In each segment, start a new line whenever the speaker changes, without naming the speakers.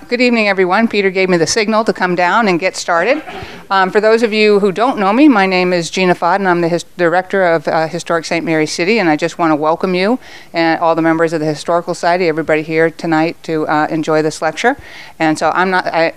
Good evening, everyone. Peter gave me the signal to come down and get started. For those of you who don't know me, my name is Gina Fod, and I'm the director of Historic St. Mary's City, and I just want to welcome you and all the members of the Historical Society, everybody here tonight to enjoy this lecture. And so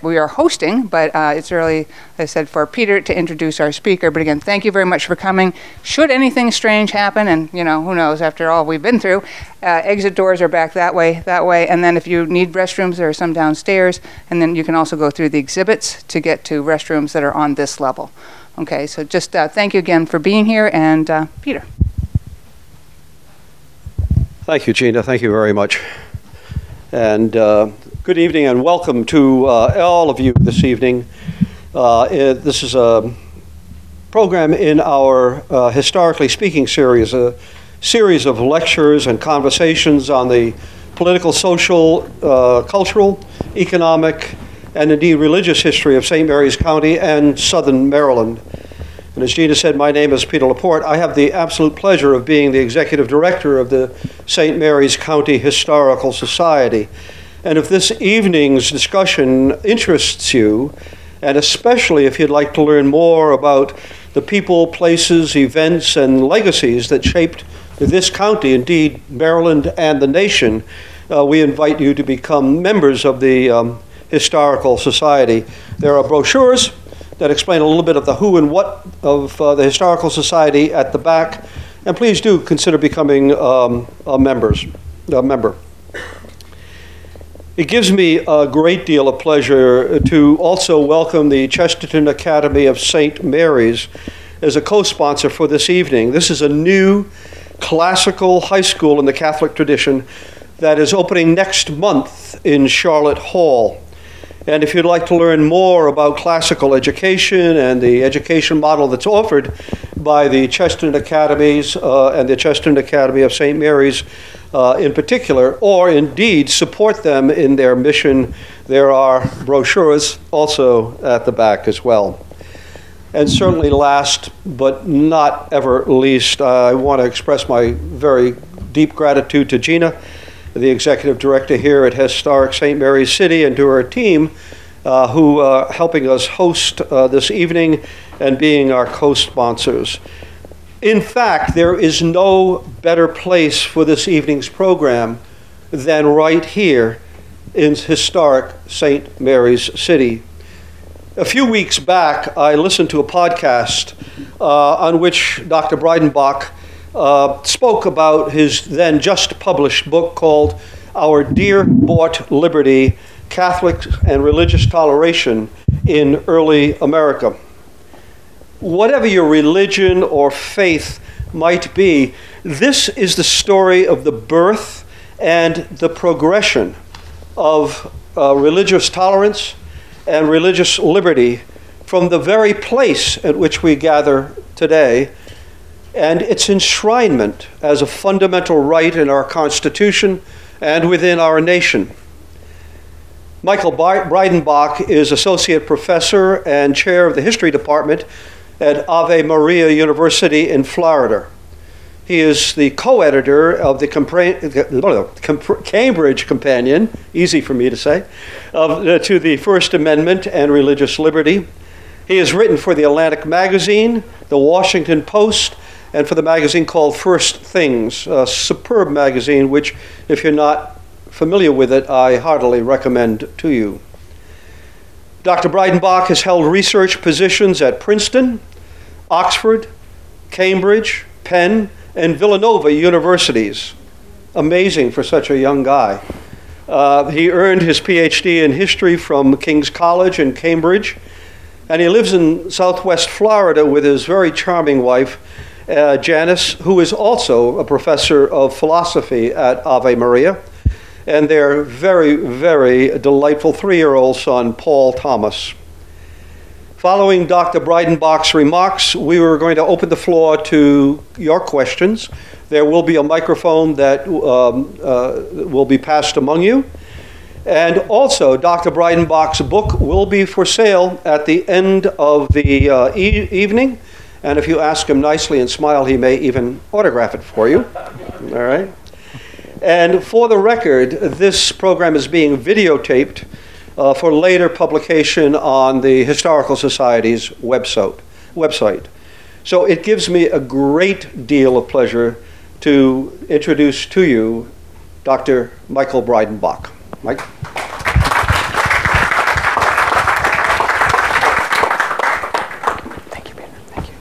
we are hosting, but it's really, as I said, for Peter to introduce our speaker. But again, thank you very much for coming. Should anything strange happen, and who knows, after all we've been through, exit doors are back that way, and then if you need restrooms, there are some downstairs, and then you can also go through the exhibits to get to restrooms that are on this level. Okay, so just thank you again for being here, and Peter.
Thank you, Gina. Thank you very much. And good evening and welcome to all of you this evening. This is a program in our Historically Speaking series, a series of lectures and conversations on the political, social, cultural, economic, and indeed religious history of St. Mary's County and southern Maryland. And as Gina said, my name is Peter Laporte. I have the absolute pleasure of being the executive director of the St. Mary's County Historical Society. And if this evening's discussion interests you, and especially if you'd like to learn more about the people, places, events, and legacies that shaped this county, indeed Maryland and the nation, we invite you to become members of the Historical Society. There are brochures that explain a little bit of the who and what of the Historical Society at the back, and please do consider becoming a member. It gives me a great deal of pleasure to also welcome the Chesterton Academy of St. Mary's as a co-sponsor for this evening. This is a new classical high school in the Catholic tradition that is opening next month in Charlotte Hall. And if you'd like to learn more about classical education and the education model that's offered by the Chesterton Academies and the Chesterton Academy of St. Mary's in particular, or indeed support them in their mission, there are brochures also at the back as well. And certainly last but not ever least, I want to express my very deep gratitude to Gina, the executive director here at Historic St. Mary's City, and to her team who are helping us host this evening and being our co-sponsors. In fact, there is no better place for this evening's program than right here in Historic St. Mary's City. A few weeks back, I listened to a podcast on which Dr. Breidenbach spoke about his then just published book called Our Dear Bought Liberty, Catholic and Religious Toleration in Early America. Whatever your religion or faith might be, this is the story of the birth and the progression of religious tolerance and religious liberty from the very place at which we gather today, and its enshrinement as a fundamental right in our Constitution and within our nation. Michael Breidenbach is Associate Professor and Chair of the History Department at Ave Maria University in Florida. He is the co-editor of the Cambridge Companion, easy for me to say, to the First Amendment and Religious Liberty. He has written for the Atlantic Magazine, the Washington Post, and for the magazine called First Things, a superb magazine which, if you're not familiar with it, I heartily recommend to you. Dr. Breidenbach has held research positions at Princeton, Oxford, Cambridge, Penn, and Villanova universities. Amazing for such a young guy. He earned his PhD in history from King's College in Cambridge, and he lives in Southwest Florida with his very charming wife, Janice, who is also a professor of philosophy at Ave Maria, and their very, very delightful 3-year-old son, Paul Thomas. Following Dr. Breidenbach's remarks, we were going to open the floor to your questions. There will be a microphone that will be passed among you. And also, Dr. Breidenbach's book will be for sale at the end of the evening. And if you ask him nicely and smile, he may even autograph it for you. All right? And for the record, this program is being videotaped for later publication on the Historical Society's website. So it gives me a great deal of pleasure to introduce to you Dr. Michael Breidenbach. Mike?
Thank you, Peter. Thank you.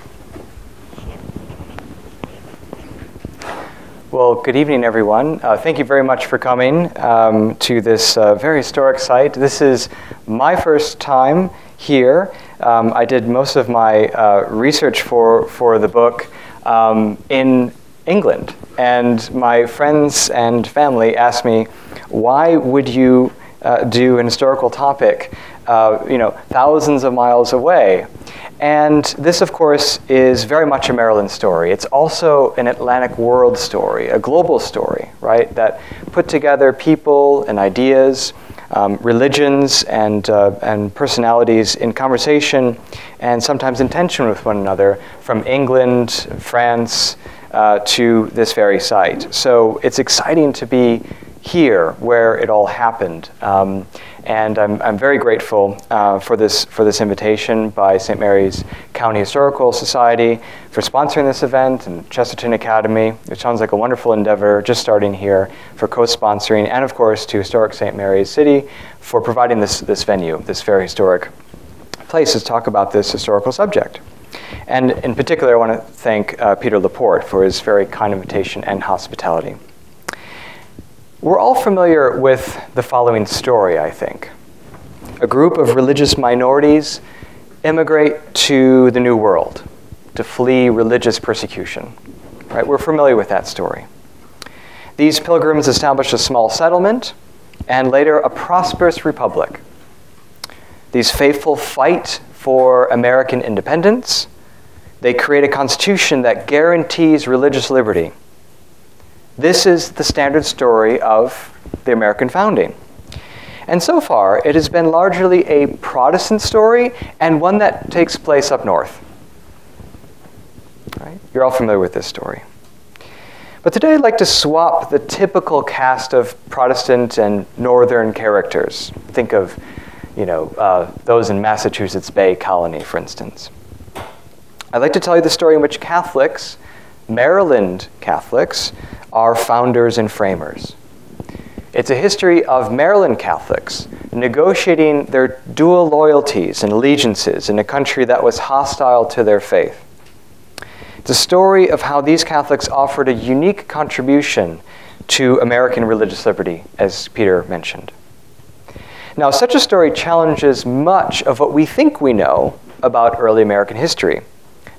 Well, good evening, everyone. Thank you very much for coming to this very historic site. This is my first time here. I did most of my research for the book in England, and my friends and family asked me, why would you do an historical topic thousands of miles away? And this, of course, is very much a Maryland story. It's also an Atlantic world story, a global story, right, that put together people and ideas, religions and personalities in conversation and sometimes in tension with one another from England, France, to this very site. So it's exciting to be here where it all happened. And I'm very grateful for this invitation by St. Mary's County Historical Society for sponsoring this event, and Chesterton Academy, which sounds like a wonderful endeavor just starting here, for co-sponsoring, and of course to Historic St. Mary's City for providing this venue, this very historic place to talk about this historical subject. And in particular, I want to thank Peter Laporte for his very kind invitation and hospitality. We're all familiar with the following story, I think. A group of religious minorities immigrate to the New World to flee religious persecution. Right? We're familiar with that story. These pilgrims establish a small settlement and later a prosperous republic. These faithful fight for American independence. They create a constitution that guarantees religious liberty. This is the standard story of the American founding. And so far, it has been largely a Protestant story and one that takes place up north. Right? You're all familiar with this story. But today I'd like to swap the typical cast of Protestant and Northern characters. Think of, those in Massachusetts Bay Colony, for instance. I'd like to tell you the story in which Catholics, Maryland Catholics, are founders and framers. It's a history of Maryland Catholics negotiating their dual loyalties and allegiances in a country that was hostile to their faith. It's a story of how these Catholics offered a unique contribution to American religious liberty, as Peter mentioned. Now, such a story challenges much of what we think we know about early American history.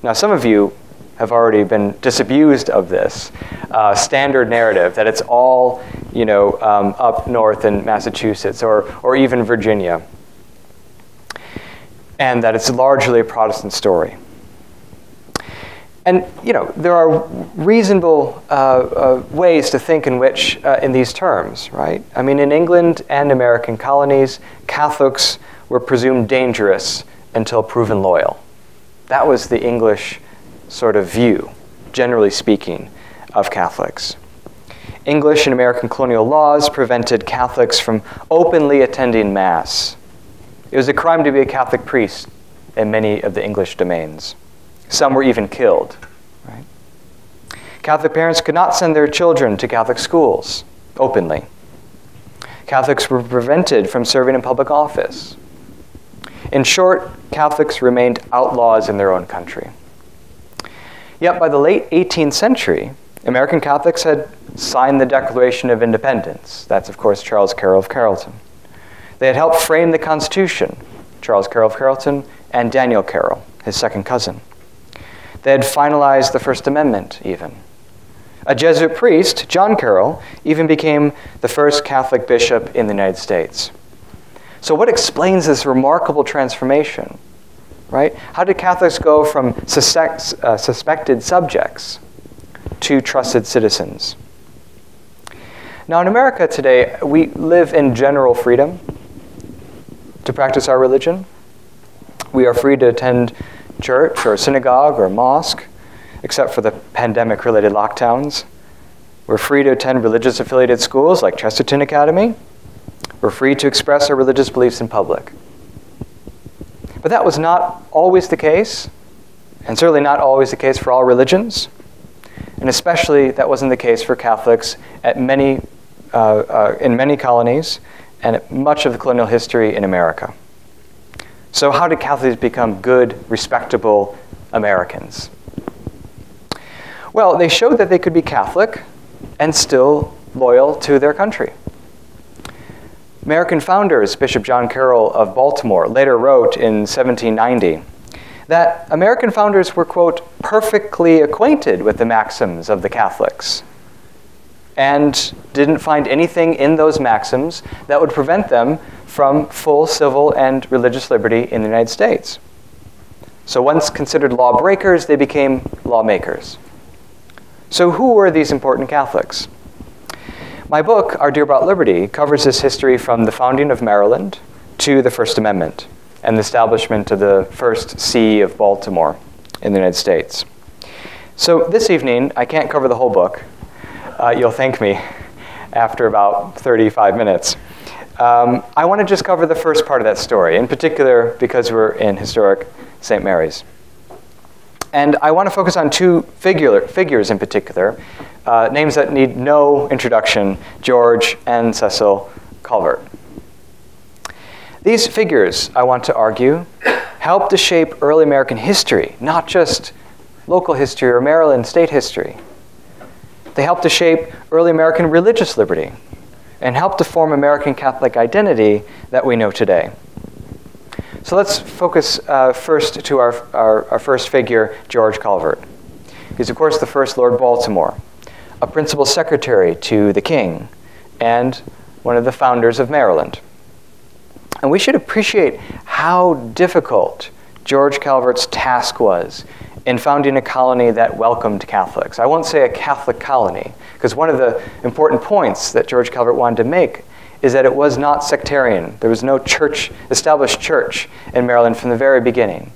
Now, some of you have already been disabused of this standard narrative that it's all, up north in Massachusetts or even Virginia, and that it's largely a Protestant story. And there are reasonable ways to think in these terms, right? I mean, in England and American colonies, Catholics were presumed dangerous until proven loyal. That was the English sort of view, generally speaking, of Catholics. English and American colonial laws prevented Catholics from openly attending Mass. It was a crime to be a Catholic priest in many of the English domains. Some were even killed. Right? Catholic parents could not send their children to Catholic schools openly. Catholics were prevented from serving in public office. In short, Catholics remained outlaws in their own country. Yet by the late 18th century, American Catholics had signed the Declaration of Independence. That's, of course, Charles Carroll of Carrollton. They had helped frame the Constitution, Charles Carroll of Carrollton and Daniel Carroll, his second cousin. They had finalized the First Amendment, even. A Jesuit priest, John Carroll, even became the first Catholic bishop in the United States. So what explains this remarkable transformation? Right? How did Catholics go from suspected subjects to trusted citizens? Now, in America today, we live in general freedom to practice our religion. We are free to attend church or synagogue or mosque, except for the pandemic-related lockdowns. We're free to attend religious-affiliated schools like Chesterton Academy. We're free to express our religious beliefs in public. But that was not always the case, and certainly not always the case for all religions. And especially that wasn't the case for Catholics in many colonies and much of the colonial history in America. So how did Catholics become good, respectable Americans? Well, they showed that they could be Catholic and still loyal to their country. American founders, Bishop John Carroll of Baltimore, later wrote in 1790 that American founders were, quote, perfectly acquainted with the maxims of the Catholics and didn't find anything in those maxims that would prevent them from full civil and religious liberty in the United States. So once considered lawbreakers, they became lawmakers. So who were these important Catholics? My book, Our Dear Bought Liberty, covers this history from the founding of Maryland to the First Amendment and the establishment of the first See of Baltimore in the United States. So this evening, I can't cover the whole book. You'll thank me after about 35 minutes. I want to just cover the first part of that story, in particular because we're in historic St. Mary's. And I want to focus on two figures in particular, names that need no introduction, George and Cecil Calvert. These figures, I want to argue, helped to shape early American history, not just local history or Maryland state history. They helped to shape early American religious liberty and helped to form American Catholic identity that we know today. So let's focus first to our first figure, George Calvert. He's, of course, the first Lord Baltimore, a principal secretary to the King, and one of the founders of Maryland. And we should appreciate how difficult George Calvert's task was in founding a colony that welcomed Catholics. I won't say a Catholic colony, because one of the important points that George Calvert wanted to make is that it was not sectarian. There was no established church in Maryland from the very beginning.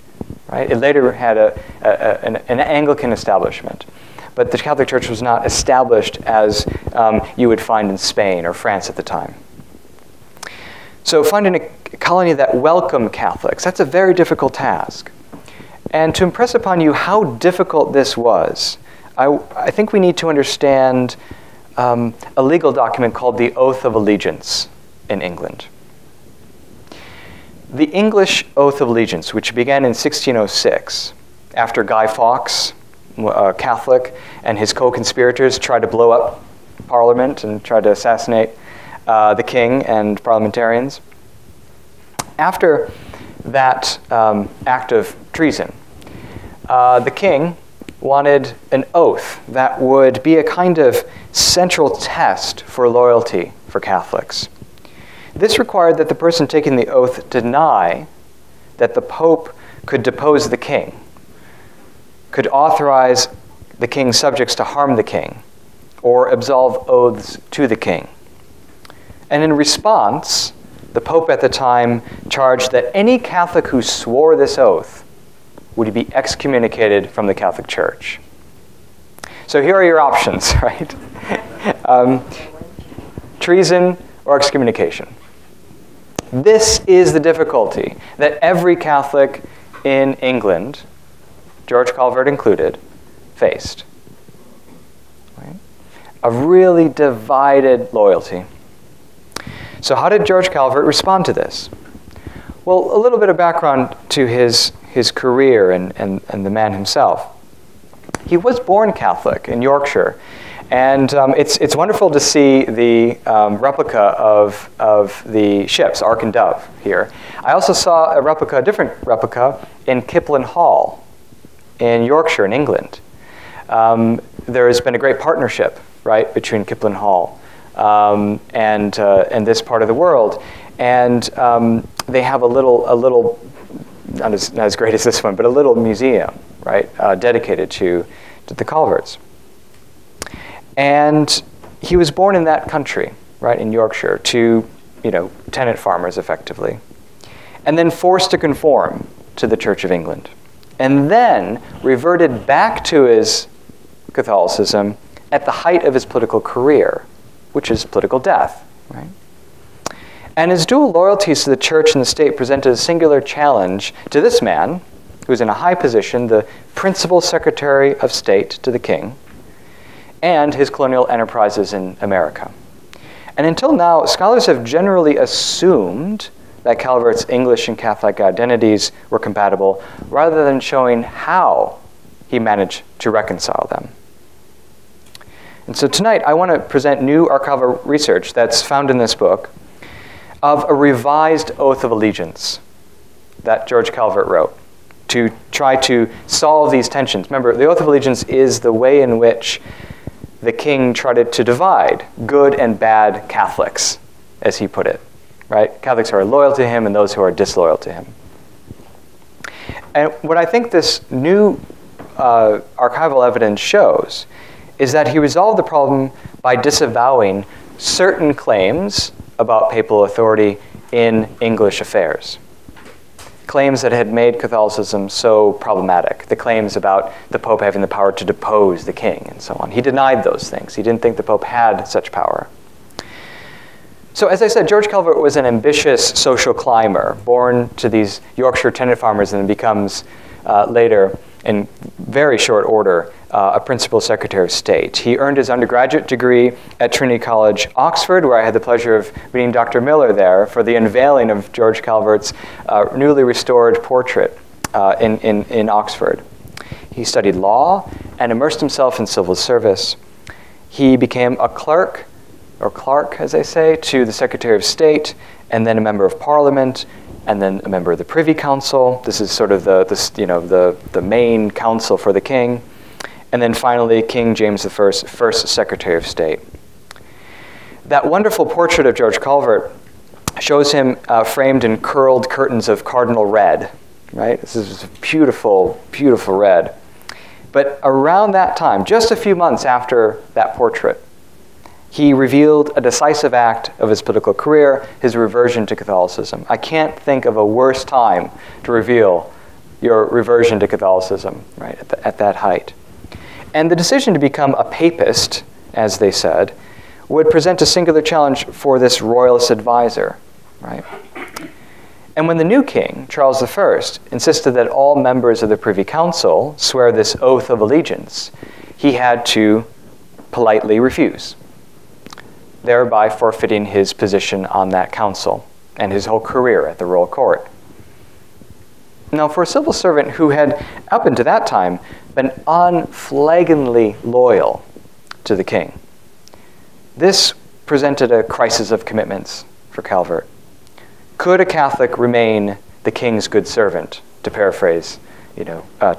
Right? It later had an Anglican establishment. But the Catholic Church was not established as you would find in Spain or France at the time. So finding a colony that welcomed Catholics, that's a very difficult task. And to impress upon you how difficult this was, I think we need to understand a legal document called the Oath of Allegiance in England. The English Oath of Allegiance, which began in 1606, after Guy Fawkes, a Catholic, and his co-conspirators tried to blow up Parliament and tried to assassinate the king and parliamentarians. After that act of treason, the king wanted an oath that would be a kind of central test for loyalty for Catholics. This required that the person taking the oath deny that the Pope could depose the king, could authorize the king's subjects to harm the king, or absolve oaths to the king. And in response, the Pope at the time charged that any Catholic who swore this oath would be excommunicated from the Catholic Church. So here are your options, right? Treason or excommunication. This is the difficulty that every Catholic in England, George Calvert included, faced. Right? A really divided loyalty. So how did George Calvert respond to this? Well, a little bit of background to his career and the man himself. He was born Catholic in Yorkshire, and it's wonderful to see the replica of the ships, Ark and Dove, here. I also saw a different replica in Kipling Hall in Yorkshire in England. There has been a great partnership, right, between Kipling Hall and this part of the world, and they have a little not as great as this one, but a little museum, right, dedicated to the Calverts. And he was born in that country, right, in Yorkshire, to, tenant farmers, effectively, and then forced to conform to the Church of England, and then reverted back to his Catholicism at the height of his political career, which is political death, right? And his dual loyalties to the church and the state presented a singular challenge to this man, who was in a high position, the principal secretary of state to the king, and his colonial enterprises in America. And until now, scholars have generally assumed that Calvert's English and Catholic identities were compatible, rather than showing how he managed to reconcile them. And so tonight, I want to present new archival research that's found in this book of a revised Oath of Allegiance that George Calvert wrote to try to solve these tensions. Remember, the Oath of Allegiance is the way in which the king tried to divide good and bad Catholics, as he put it, right? Catholics who are loyal to him and those who are disloyal to him. And what I think this new archival evidence shows is that he resolved the problem by disavowing certain claims about papal authority in English affairs. Claims that had made Catholicism so problematic. The claims about the Pope having the power to depose the king and so on. He denied those things. He didn't think the Pope had such power. So as I said, George Calvert was an ambitious social climber, born to these Yorkshire tenant farmers and then becomes later, in very short order, a principal secretary of state. He earned his undergraduate degree at Trinity College, Oxford, where I had the pleasure of meeting Dr. Miller there for the unveiling of George Calvert's newly restored portrait in Oxford. He studied law and immersed himself in civil service. He became a clerk, or clerk as they say, to the Secretary of State, and then a member of Parliament, and then a member of the Privy Council. This is sort of the main council for the king. And then finally, King James I, first Secretary of State. That wonderful portrait of George Calvert shows him framed in curled curtains of cardinal red, right? This is beautiful, beautiful red. But around that time, just a few months after that portrait, he revealed a decisive act of his political career, his reversion to Catholicism. I can't think of a worse time to reveal your reversion to Catholicism, right, at that height. And the decision to become a papist, as they said, would present a singular challenge for this royalist advisor, right? And when the new king, Charles I, insisted that all members of the Privy Council swear this oath of allegiance, he had to politely refuse, thereby forfeiting his position on that council and his whole career at the royal court. Now, for a civil servant who had, up until that time, been unflaggingly loyal to the king, this presented a crisis of commitments for Calvert. Could a Catholic remain the king's good servant, to paraphrase,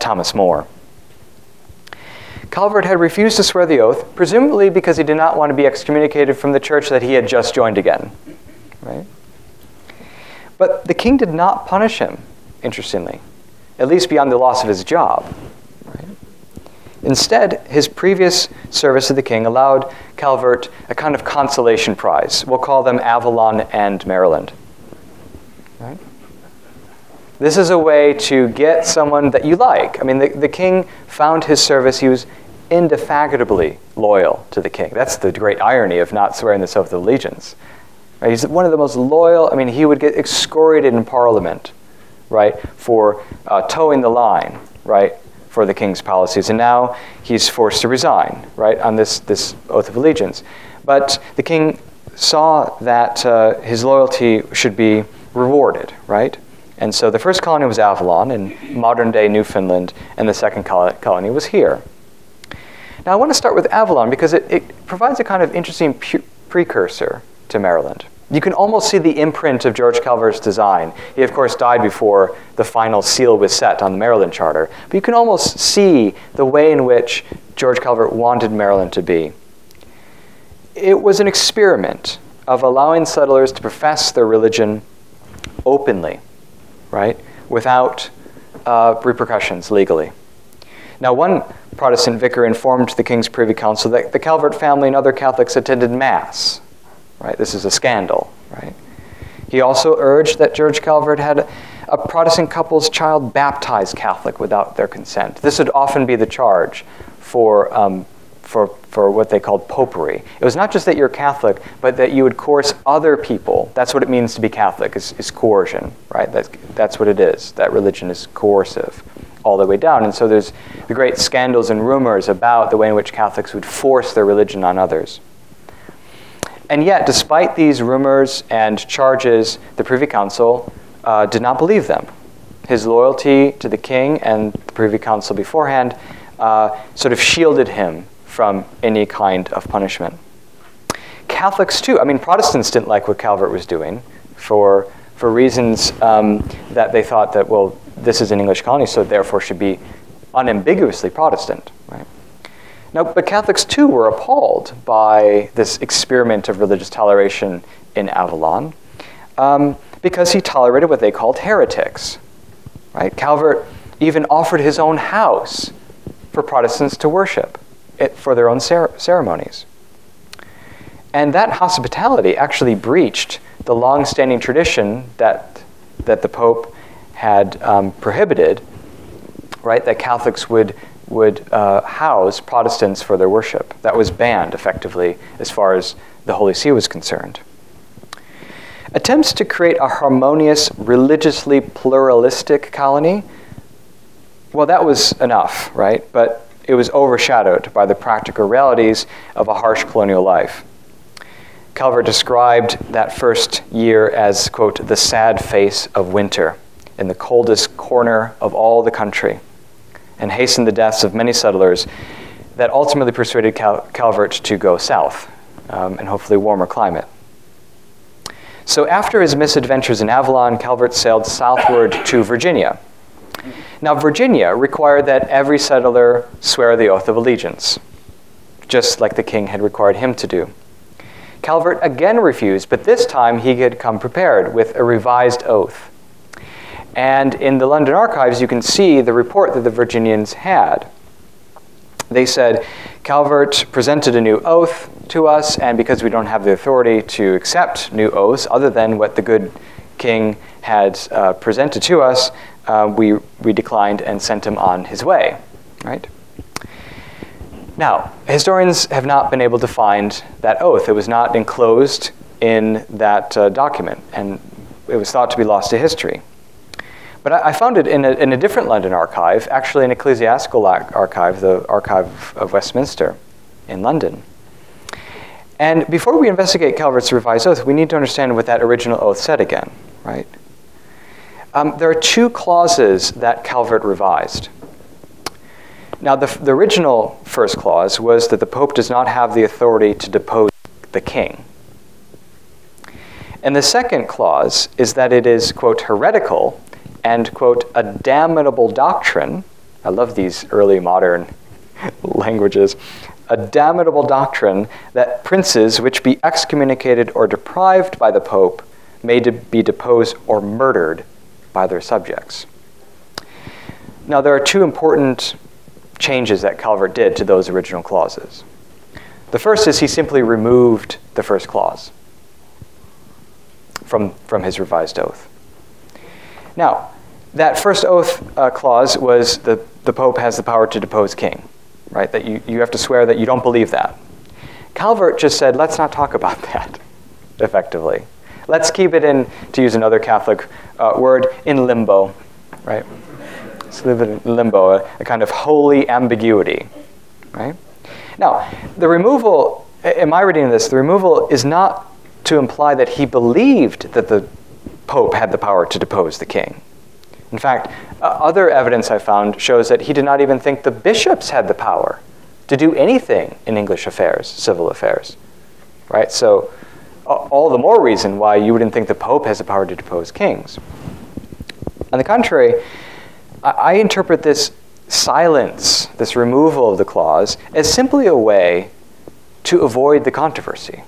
Thomas More? Calvert had refused to swear the oath, presumably because he did not want to be excommunicated from the church that he had just joined again, right? But the king did not punish him, interestingly, at least beyond the loss of his job. Right? Instead, his previous service to the king allowed Calvert a kind of consolation prize. We'll call them Avalon and Maryland. Right? This is a way to get someone that you like. I mean, the king found his service. He was indefatigably loyal to the king. That's the great irony of not swearing this oath of allegiance. Right? He's one of the most loyal. I mean, he would get excoriated in Parliament, right, for towing the line, right, for the king's policies. And now he's forced to resign, right, on this oath of allegiance. But the king saw that his loyalty should be rewarded, right? And so the first colony was Avalon in modern-day Newfoundland, and the second colony was here. Now I want to start with Avalon because it provides a kind of interesting precursor to Maryland. You can almost see the imprint of George Calvert's design. He, of course, died before the final seal was set on the Maryland Charter. But you can almost see the way in which George Calvert wanted Maryland to be. It was an experiment of allowing settlers to profess their religion openly, right, without repercussions legally. Now, one Protestant vicar informed the King's Privy Council that the Calvert family and other Catholics attended Mass. Right? This is a scandal. Right? He also urged that George Calvert had a Protestant couple's child baptized Catholic without their consent. This would often be the charge for for what they called popery. It was not just that you're Catholic, but that you would coerce other people. That's what it means to be Catholic, is coercion, right? That's what it is. That religion is coercive all the way down. And so there's the great scandals and rumors about the way in which Catholics would force their religion on others. And yet, despite these rumors and charges, the Privy Council did not believe them. His loyalty to the king and the Privy Council beforehand sort of shielded him from any kind of punishment. Catholics too, I mean, Protestants didn't like what Calvert was doing for reasons that they thought that, well, this is an English colony, so therefore should be unambiguously Protestant, right? Now, but Catholics too were appalled by this experiment of religious toleration in Avalon because he tolerated what they called heretics, right? Calvert even offered his own house for Protestants to worship for their own ceremonies. And that hospitality actually breached the long-standing tradition that the Pope had prohibited, right? That Catholics would house Protestants for their worship. That was banned, effectively, as far as the Holy See was concerned. Attempts to create a harmonious, religiously pluralistic colony, well, that was enough, right? But it was overshadowed by the practical realities of a harsh colonial life. Calvert described that first year as, quote, the sad face of winter in the coldest corner of all the country, and hastened the deaths of many settlers that ultimately persuaded Calvert to go south and hopefully warmer climate. So after his misadventures in Avalon, Calvert sailed southward to Virginia. Now, Virginia required that every settler swear the oath of allegiance, just like the king had required him to do. Calvert again refused, but this time he had come prepared with a revised oath. And in the London archives, you can see the report that the Virginians had. They said, Calvert presented a new oath to us, and because we don't have the authority to accept new oaths other than what the good king had presented to us, we declined and sent him on his way, right? Now, historians have not been able to find that oath. It was not enclosed in that document, and it was thought to be lost to history. But I found it in a different London archive, actually an ecclesiastical archive, the Archive of Westminster in London. And before we investigate Calvert's revised oath, we need to understand what that original oath said again, right? There are two clauses that Calvert revised. Now, the original first clause was that the Pope does not have the authority to depose the king. And the second clause is that it is, quote, heretical and, quote, a damnable doctrine. I love these early modern languages. A damnable doctrine that princes which be excommunicated or deprived by the Pope may be deposed or murdered by their subjects. Now, there are two important changes that Calvert did to those original clauses. The first is he simply removed the first clause from his revised oath. Now, that first oath clause was the Pope has the power to depose king, right? That you have to swear that you don't believe that. Calvert just said, let's not talk about that, effectively. Let's keep it in, to use another Catholic word, in limbo, right? Let's live in limbo, a kind of holy ambiguity, right? Now, the removal, in my reading of this, the removal is not to imply that he believed that the Pope had the power to depose the king. In fact, other evidence I found shows that he did not even think the bishops had the power to do anything in English affairs, civil affairs, right? So all the more reason why you wouldn't think the Pope has the power to depose kings. On the contrary, I interpret this silence, this removal of the clause, as simply a way to avoid the controversy,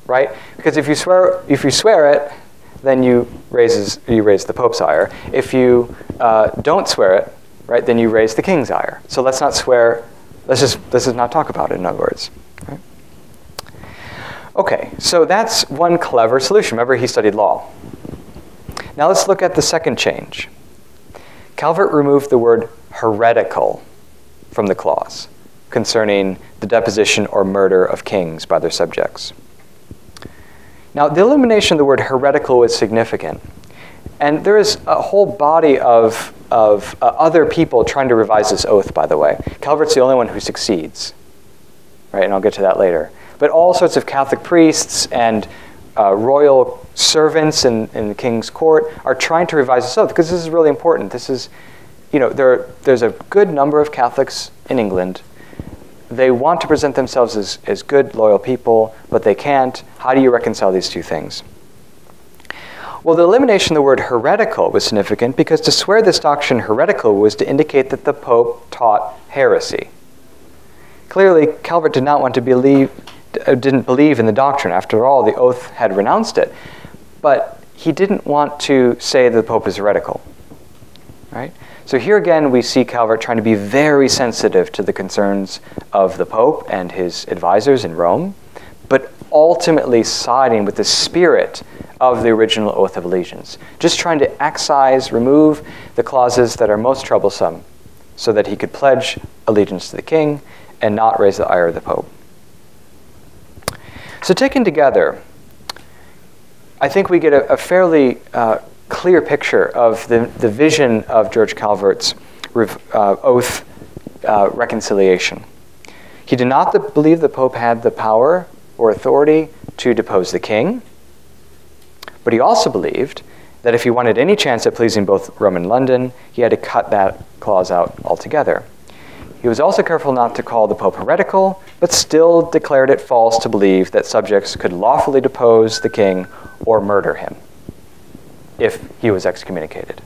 right? Because if you swear it, then you raise the Pope's ire. If you don't swear it, right, then you raise the king's ire. So let's not swear. Let's just not talk about it. In other words, right? Okay, so that's one clever solution. Remember, he studied law. Now let's look at the second change. Calvert removed the word heretical from the clause, concerning the deposition or murder of kings by their subjects. Now, the elimination of the word heretical is significant. And there is a whole body of other people trying to revise this oath, by the way. Calvert's the only one who succeeds, right? And I'll get to that later. But all sorts of Catholic priests and royal servants in the king's court are trying to revise this oath, because this is really important. This is, there's a good number of Catholics in England. They want to present themselves as good, loyal people, but they can't. How do you reconcile these two things? Well, the elimination of the word heretical was significant because to swear this doctrine heretical was to indicate that the Pope taught heresy. Clearly, Calvert did not want to didn't believe in the doctrine. After all, the oath had renounced it. But he didn't want to say that the Pope is heretical, right? So here again, we see Calvert trying to be very sensitive to the concerns of the Pope and his advisors in Rome, but ultimately siding with the spirit of the original Oath of Allegiance, just trying to excise, remove the clauses that are most troublesome so that he could pledge allegiance to the king and not raise the ire of the Pope. So taken together, I think we get a fairly clear picture of the vision of George Calvert's oath reconciliation. He did not believe the Pope had the power or authority to depose the king, but he also believed that if he wanted any chance at pleasing both Rome and London, he had to cut that clause out altogether. He was also careful not to call the Pope heretical, but still declared it false to believe that subjects could lawfully depose the king or murder him if he was excommunicated.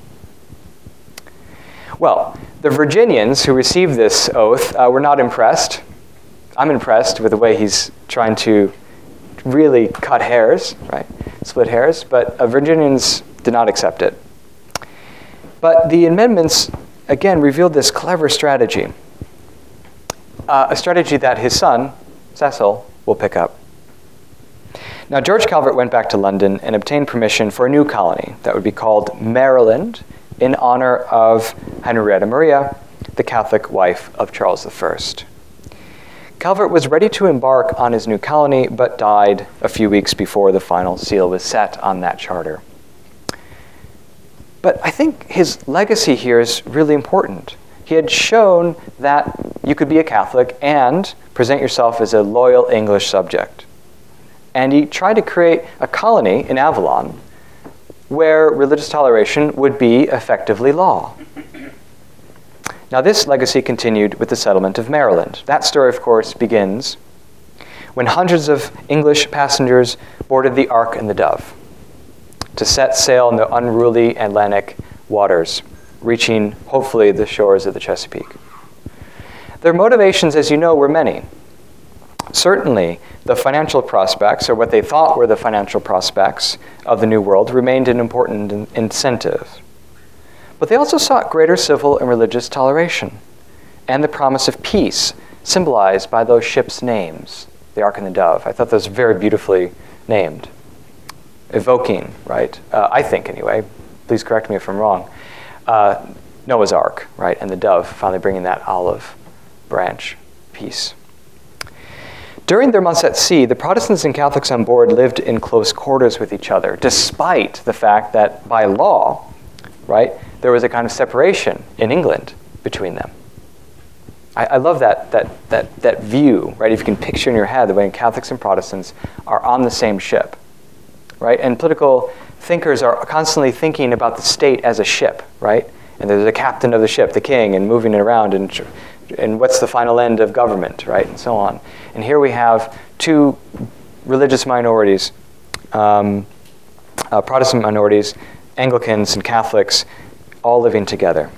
Well, the Virginians who received this oath were not impressed. I'm impressed with the way he's trying to really cut hairs, right? Split hairs, but Virginians did not accept it. But the amendments, again, revealed this clever strategy, a strategy that his son, Cecil, will pick up. Now, George Calvert went back to London and obtained permission for a new colony that would be called Maryland in honor of Henrietta Maria, the Catholic wife of Charles I. Calvert was ready to embark on his new colony, but died a few weeks before the final seal was set on that charter. But I think his legacy here is really important. He had shown that you could be a Catholic and present yourself as a loyal English subject. And he tried to create a colony in Avalon where religious toleration would be effectively law. Now, this legacy continued with the settlement of Maryland. That story, of course, begins when hundreds of English passengers boarded the Ark and the Dove to set sail in the unruly Atlantic waters, reaching, hopefully, the shores of the Chesapeake. Their motivations, as you know, were many. Certainly, the financial prospects, or what they thought were the financial prospects of the New World, remained an important incentive. But they also sought greater civil and religious toleration and the promise of peace, symbolized by those ships' names, the Ark and the Dove. I thought those were very beautifully named, evoking, right? I think, anyway. Please correct me if I'm wrong. Noah's Ark, right? And the dove, finally bringing that olive branch, peace. During their months at sea, the Protestants and Catholics on board lived in close quarters with each other, despite the fact that by law, right, there was a kind of separation in England between them. I love that view, right? If you can picture in your head the way Catholics and Protestants are on the same ship, right? And political thinkers are constantly thinking about the state as a ship, right? And there's a captain of the ship, the king, and moving it around, and what's the final end of government, right? And so on. And here we have two religious minorities, Protestant minorities, Anglicans and Catholics, all living together.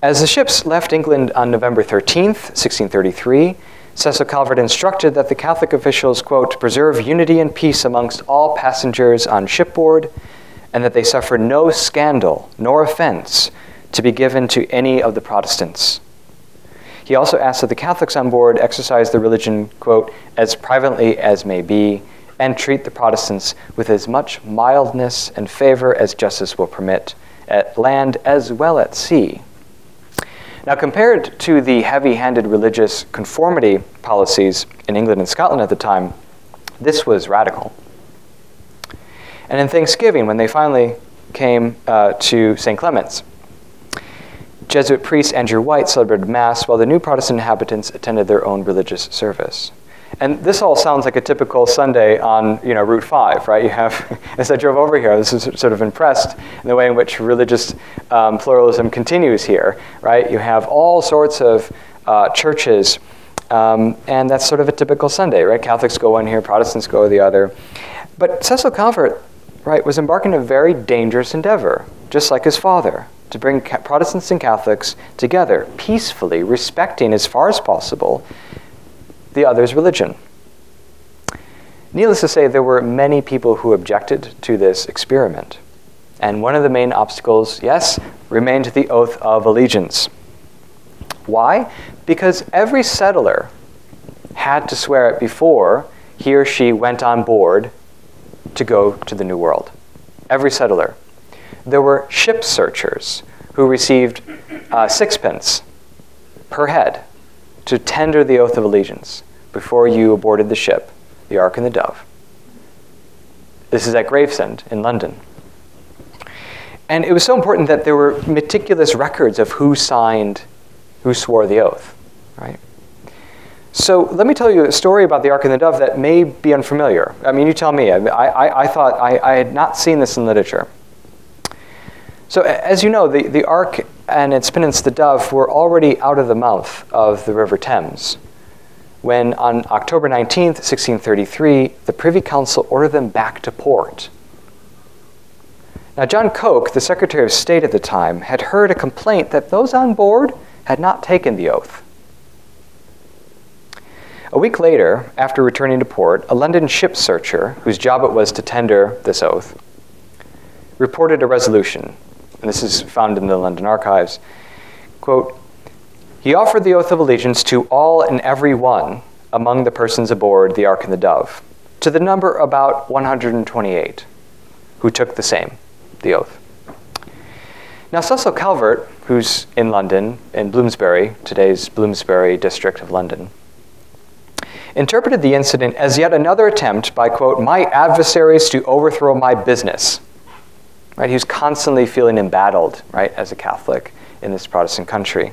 As the ships left England on November 13th, 1633, Cecil Calvert instructed that the Catholic officials, quote, preserve unity and peace amongst all passengers on shipboard, and that they suffer no scandal nor offense to be given to any of the Protestants. He also asked that the Catholics on board exercise their religion, quote, as privately as may be, and treat the Protestants with as much mildness and favor as justice will permit, at land as well at sea. Now, compared to the heavy-handed religious conformity policies in England and Scotland at the time, this was radical. And in Thanksgiving, when they finally came to St. Clement's, Jesuit priest Andrew White celebrated Mass while the new Protestant inhabitants attended their own religious service. And this all sounds like a typical Sunday on Route 5, right? You have, as I drove over here, I was sort of impressed in the way in which religious pluralism continues here, right? You have all sorts of churches, and that's sort of a typical Sunday, right? Catholics go one here, Protestants go the other. But Cecil Calvert, right, was embarking on a very dangerous endeavor, just like his father, to bring Protestants and Catholics together peacefully, respecting as far as possible the other's religion. Needless to say, there were many people who objected to this experiment. And one of the main obstacles, yes, remained the oath of allegiance. Why? Because every settler had to swear it before he or she went on board to go to the New World. Every settler. There were ship searchers who received sixpence per head to tender the oath of allegiance before you boarded the ship, the Ark and the Dove. This is at Gravesend in London. And it was so important that there were meticulous records of who signed, who swore the oath, right? So let me tell you a story about the Ark and the Dove that may be unfamiliar. I mean, you tell me. I thought I had not seen this in literature. So as you know, the Ark and its pendants, the Dove, were already out of the mouth of the River Thames when on October 19th, 1633, the Privy Council ordered them back to port. Now, John Coke, the Secretary of State at the time, had heard a complaint that those on board had not taken the oath. A week later, after returning to port, a London ship searcher, whose job it was to tender this oath, reported a resolution, and this is found in the London archives, quote, "He offered the oath of allegiance to all and every one among the persons aboard the Ark and the Dove, to the number about 128, who took the oath." Now, Cecil Calvert, who's in London, in Bloomsbury, today's Bloomsbury district of London, interpreted the incident as yet another attempt by, quote, "my adversaries to overthrow my business." Right? He was constantly feeling embattled, right, as a Catholic in this Protestant country.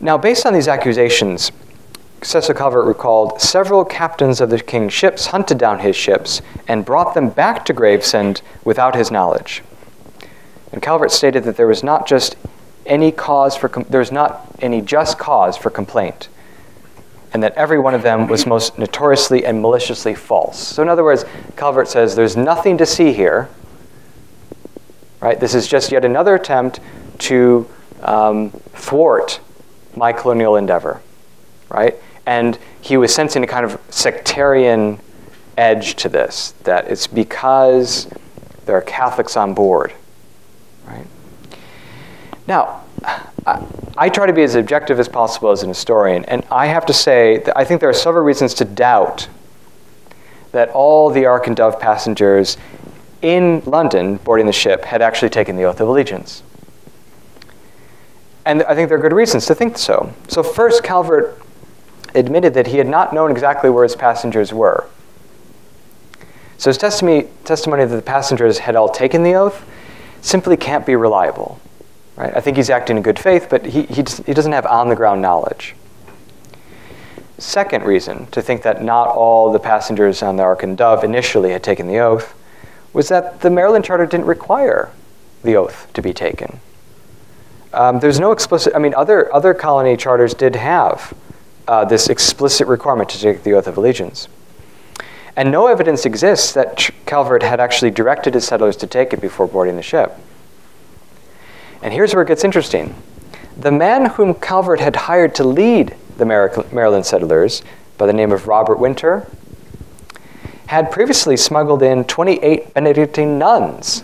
Now, based on these accusations, Cecil Calvert recalled several captains of the king's ships hunted down his ships and brought them back to Gravesend without his knowledge. And Calvert stated that there was not just any just cause for complaint, and that every one of them was most notoriously and maliciously false. So in other words, Calvert says there's nothing to see here, right? This is just yet another attempt to thwart my colonial endeavor, right? And he was sensing a kind of sectarian edge to this, that it's because there are Catholics on board, right? Now, I try to be as objective as possible as an historian, and I have to say that I think there are several reasons to doubt that all the Ark and Dove passengers in London boarding the ship had actually taken the oath of allegiance. And I think there are good reasons to think so. So first, Calvert admitted that he had not known exactly where his passengers were. So his testimony that the passengers had all taken the oath simply can't be reliable. Right? I think he's acting in good faith, but he doesn't have on-the-ground knowledge. Second reason to think that not all the passengers on the Ark and Dove initially had taken the oath was that the Maryland Charter didn't require the oath to be taken. There's no explicit, other colony charters did have this explicit requirement to take the oath of allegiance. And no evidence exists that Calvert had actually directed his settlers to take it before boarding the ship. And here's where it gets interesting. The man whom Calvert had hired to lead the Maryland settlers, by the name of Robert Winter, had previously smuggled in 28 Benedictine nuns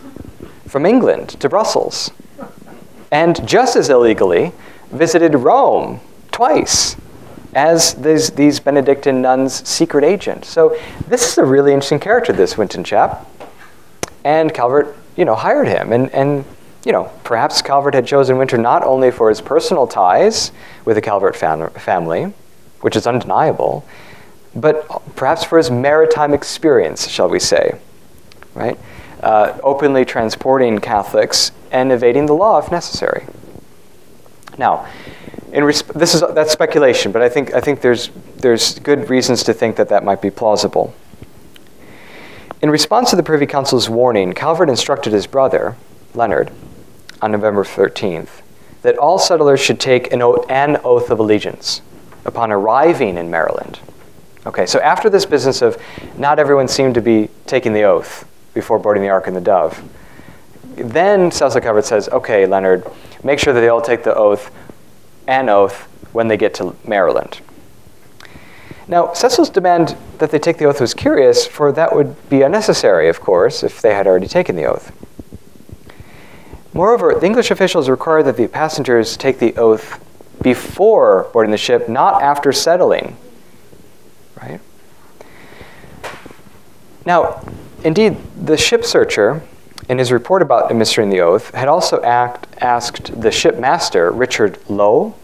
from England to Brussels, and just as illegally visited Rome twice as these Benedictine nuns' secret agent. So this is a really interesting character, this Winton chap. And Calvert, hired him, and perhaps Calvert had chosen Winter not only for his personal ties with the Calvert family, which is undeniable, but perhaps for his maritime experience, shall we say, right? Openly transporting Catholics and evading the law if necessary. Now, that's speculation, but I think there's good reasons to think that might be plausible. In response to the Privy Council's warning, Calvert instructed his brother, Leonard, on November 13th, that all settlers should take an oath of allegiance upon arriving in Maryland. Okay, so after this business of not everyone seemed to be taking the oath before boarding the Ark and the Dove, then Cecil Calvert says, okay, Leonard, make sure that they all take the oath when they get to Maryland. Now, Cecil's demand that they take the oath was curious, for that would be unnecessary, of course, if they had already taken the oath. Moreover, the English officials required that the passengers take the oath before boarding the ship, not after settling. Right? Now, indeed, the ship searcher, in his report about administering the oath, had also asked the shipmaster, Richard Lowe,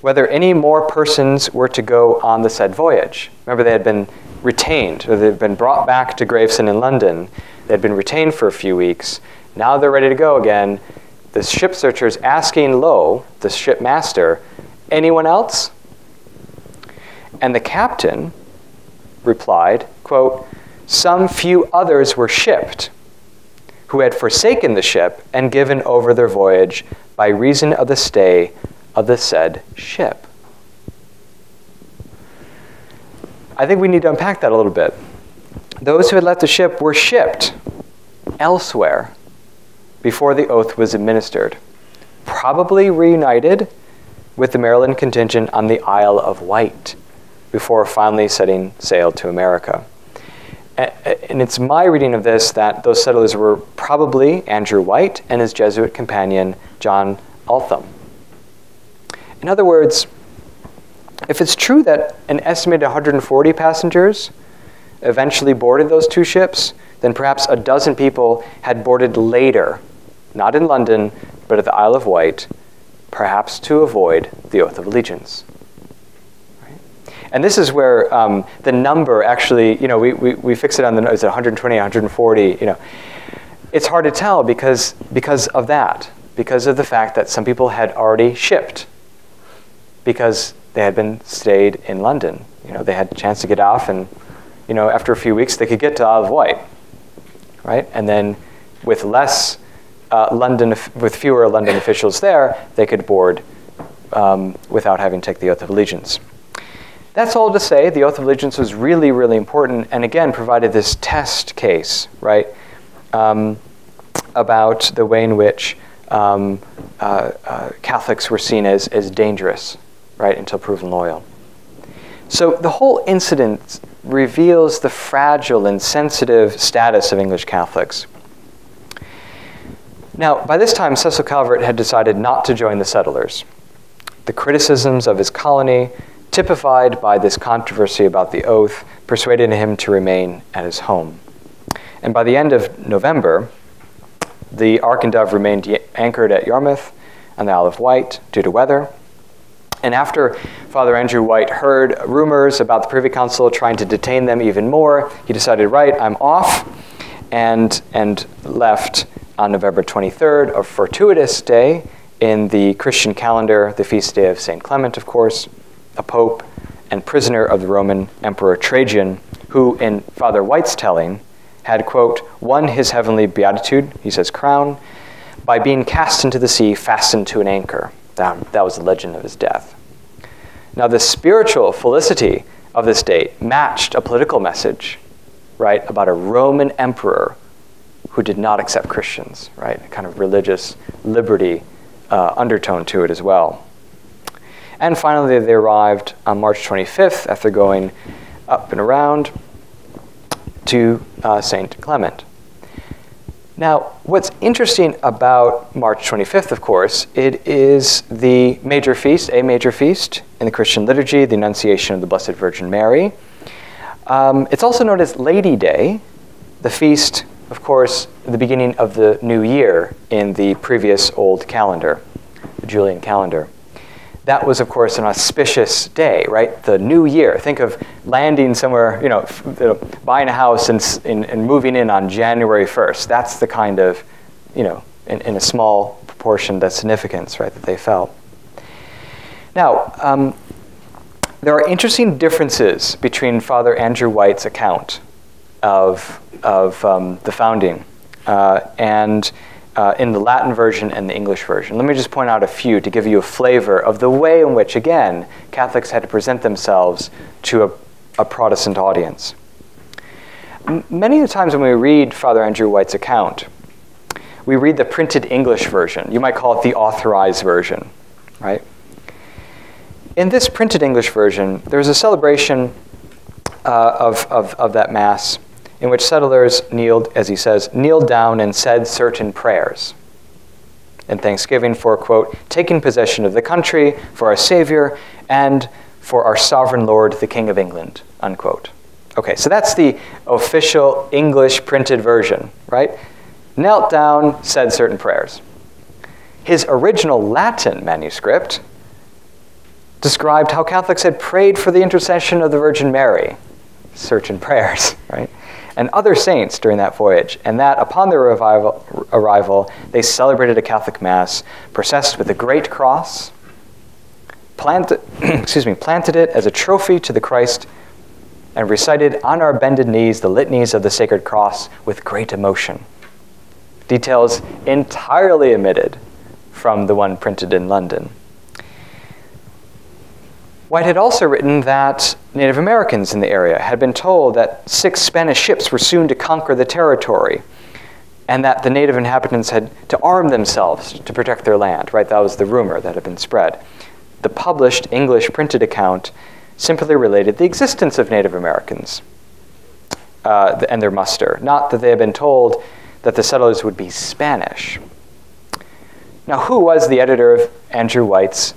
whether any more persons were to go on the said voyage. Remember, they had been retained, or they had been brought back to Gravesend in London. They had been retained for a few weeks. Now they're ready to go again. The ship searcher is asking Lowe, the shipmaster, anyone else? And the captain replied, quote, some few others were shipped, who had forsaken the ship and given over their voyage by reason of the stay of the said ship. I think we need to unpack that a little bit. Those who had left the ship were shipped elsewhere before the oath was administered, probably reunited with the Maryland contingent on the Isle of Wight before finally setting sail to America. And it's my reading of this that those settlers were probably Andrew White and his Jesuit companion, John Altham. In other words, if it's true that an estimated 140 passengers eventually boarded those two ships, then perhaps a dozen people had boarded later, not in London, but at the Isle of Wight, perhaps to avoid the oath of allegiance. And this is where the number actually, we fix it on the nose at 120, 140, It's hard to tell because of that, because of the fact that some people had already shipped, because they had been stayed in London. They had a chance to get off, and after a few weeks they could get to Isle of Wight, right? And then with with fewer London officials there, they could board without having to take the oath of allegiance. That's all to say the oath of allegiance was really, really important, and again provided this test case, right, about the way in which Catholics were seen as dangerous, right, until proven loyal. So the whole incident reveals the fragile and sensitive status of English Catholics. Now, by this time, Cecil Calvert had decided not to join the settlers. The criticisms of his colony, typified by this controversy about the oath, persuaded him to remain at his home. And by the end of November, the Ark and Dove remained anchored at Yarmouth on the Isle of Wight due to weather. And after Father Andrew White heard rumors about the Privy Council trying to detain them even more, he decided, right, I'm off, and left on November 23rd, a fortuitous day in the Christian calendar, the feast day of St. Clement, of course, a pope and prisoner of the Roman Emperor Trajan, who, in Father White's telling, had, quote, won his heavenly beatitude, he says crown, by being cast into the sea, fastened to an anchor. That was the legend of his death. Now, the spiritual felicity of this date matched a political message, right, about a Roman emperor who did not accept Christians, right, a kind of religious liberty undertone to it as well. And finally, they arrived on March 25th after going up and around to St. Clement. Now, what's interesting about March 25th, of course, it is the major feast, a major feast in the Christian liturgy, the Annunciation of the Blessed Virgin Mary. It's also known as Lady Day, the feast of course, the beginning of the new year in the previous old calendar, the Julian calendar. That was, of course, an auspicious day, right? The new year. Think of landing somewhere, buying a house and moving in on January 1st. That's the kind of, in a small proportion, that significance, right, that they felt. Now, there are interesting differences between Father Andrew White's account of the founding and in the Latin version and the English version. Let me just point out a few to give you a flavor of the way in which, again, Catholics had to present themselves to a Protestant audience. Many of the times when we read Father Andrew White's account, we read the printed English version. You might call it the authorized version, right? In this printed English version, there's a celebration of that Mass in which settlers kneeled, as he says, kneeled down and said certain prayers in thanksgiving for, quote, taking possession of the country, for our Savior, and for our sovereign Lord, the King of England, unquote. Okay, so that's the official English printed version, right? Knelt down, said certain prayers. His original Latin manuscript described how Catholics had prayed for the intercession of the Virgin Mary, certain prayers, right? And other saints during that voyage, and that upon their arrival, they celebrated a Catholic Mass, processed with a great cross, planted it as a trophy to the Christ, and recited on our bended knees the litanies of the Sacred Cross with great emotion. Details entirely omitted from the one printed in London. White had also written that Native Americans in the area had been told that 6 Spanish ships were soon to conquer the territory, and that the native inhabitants had to arm themselves to protect their land, right? That was the rumor that had been spread. The published English printed account simply related the existence of Native Americans and their muster, not that they had been told that the settlers would be Spanish. Now, who was the editor of Andrew White's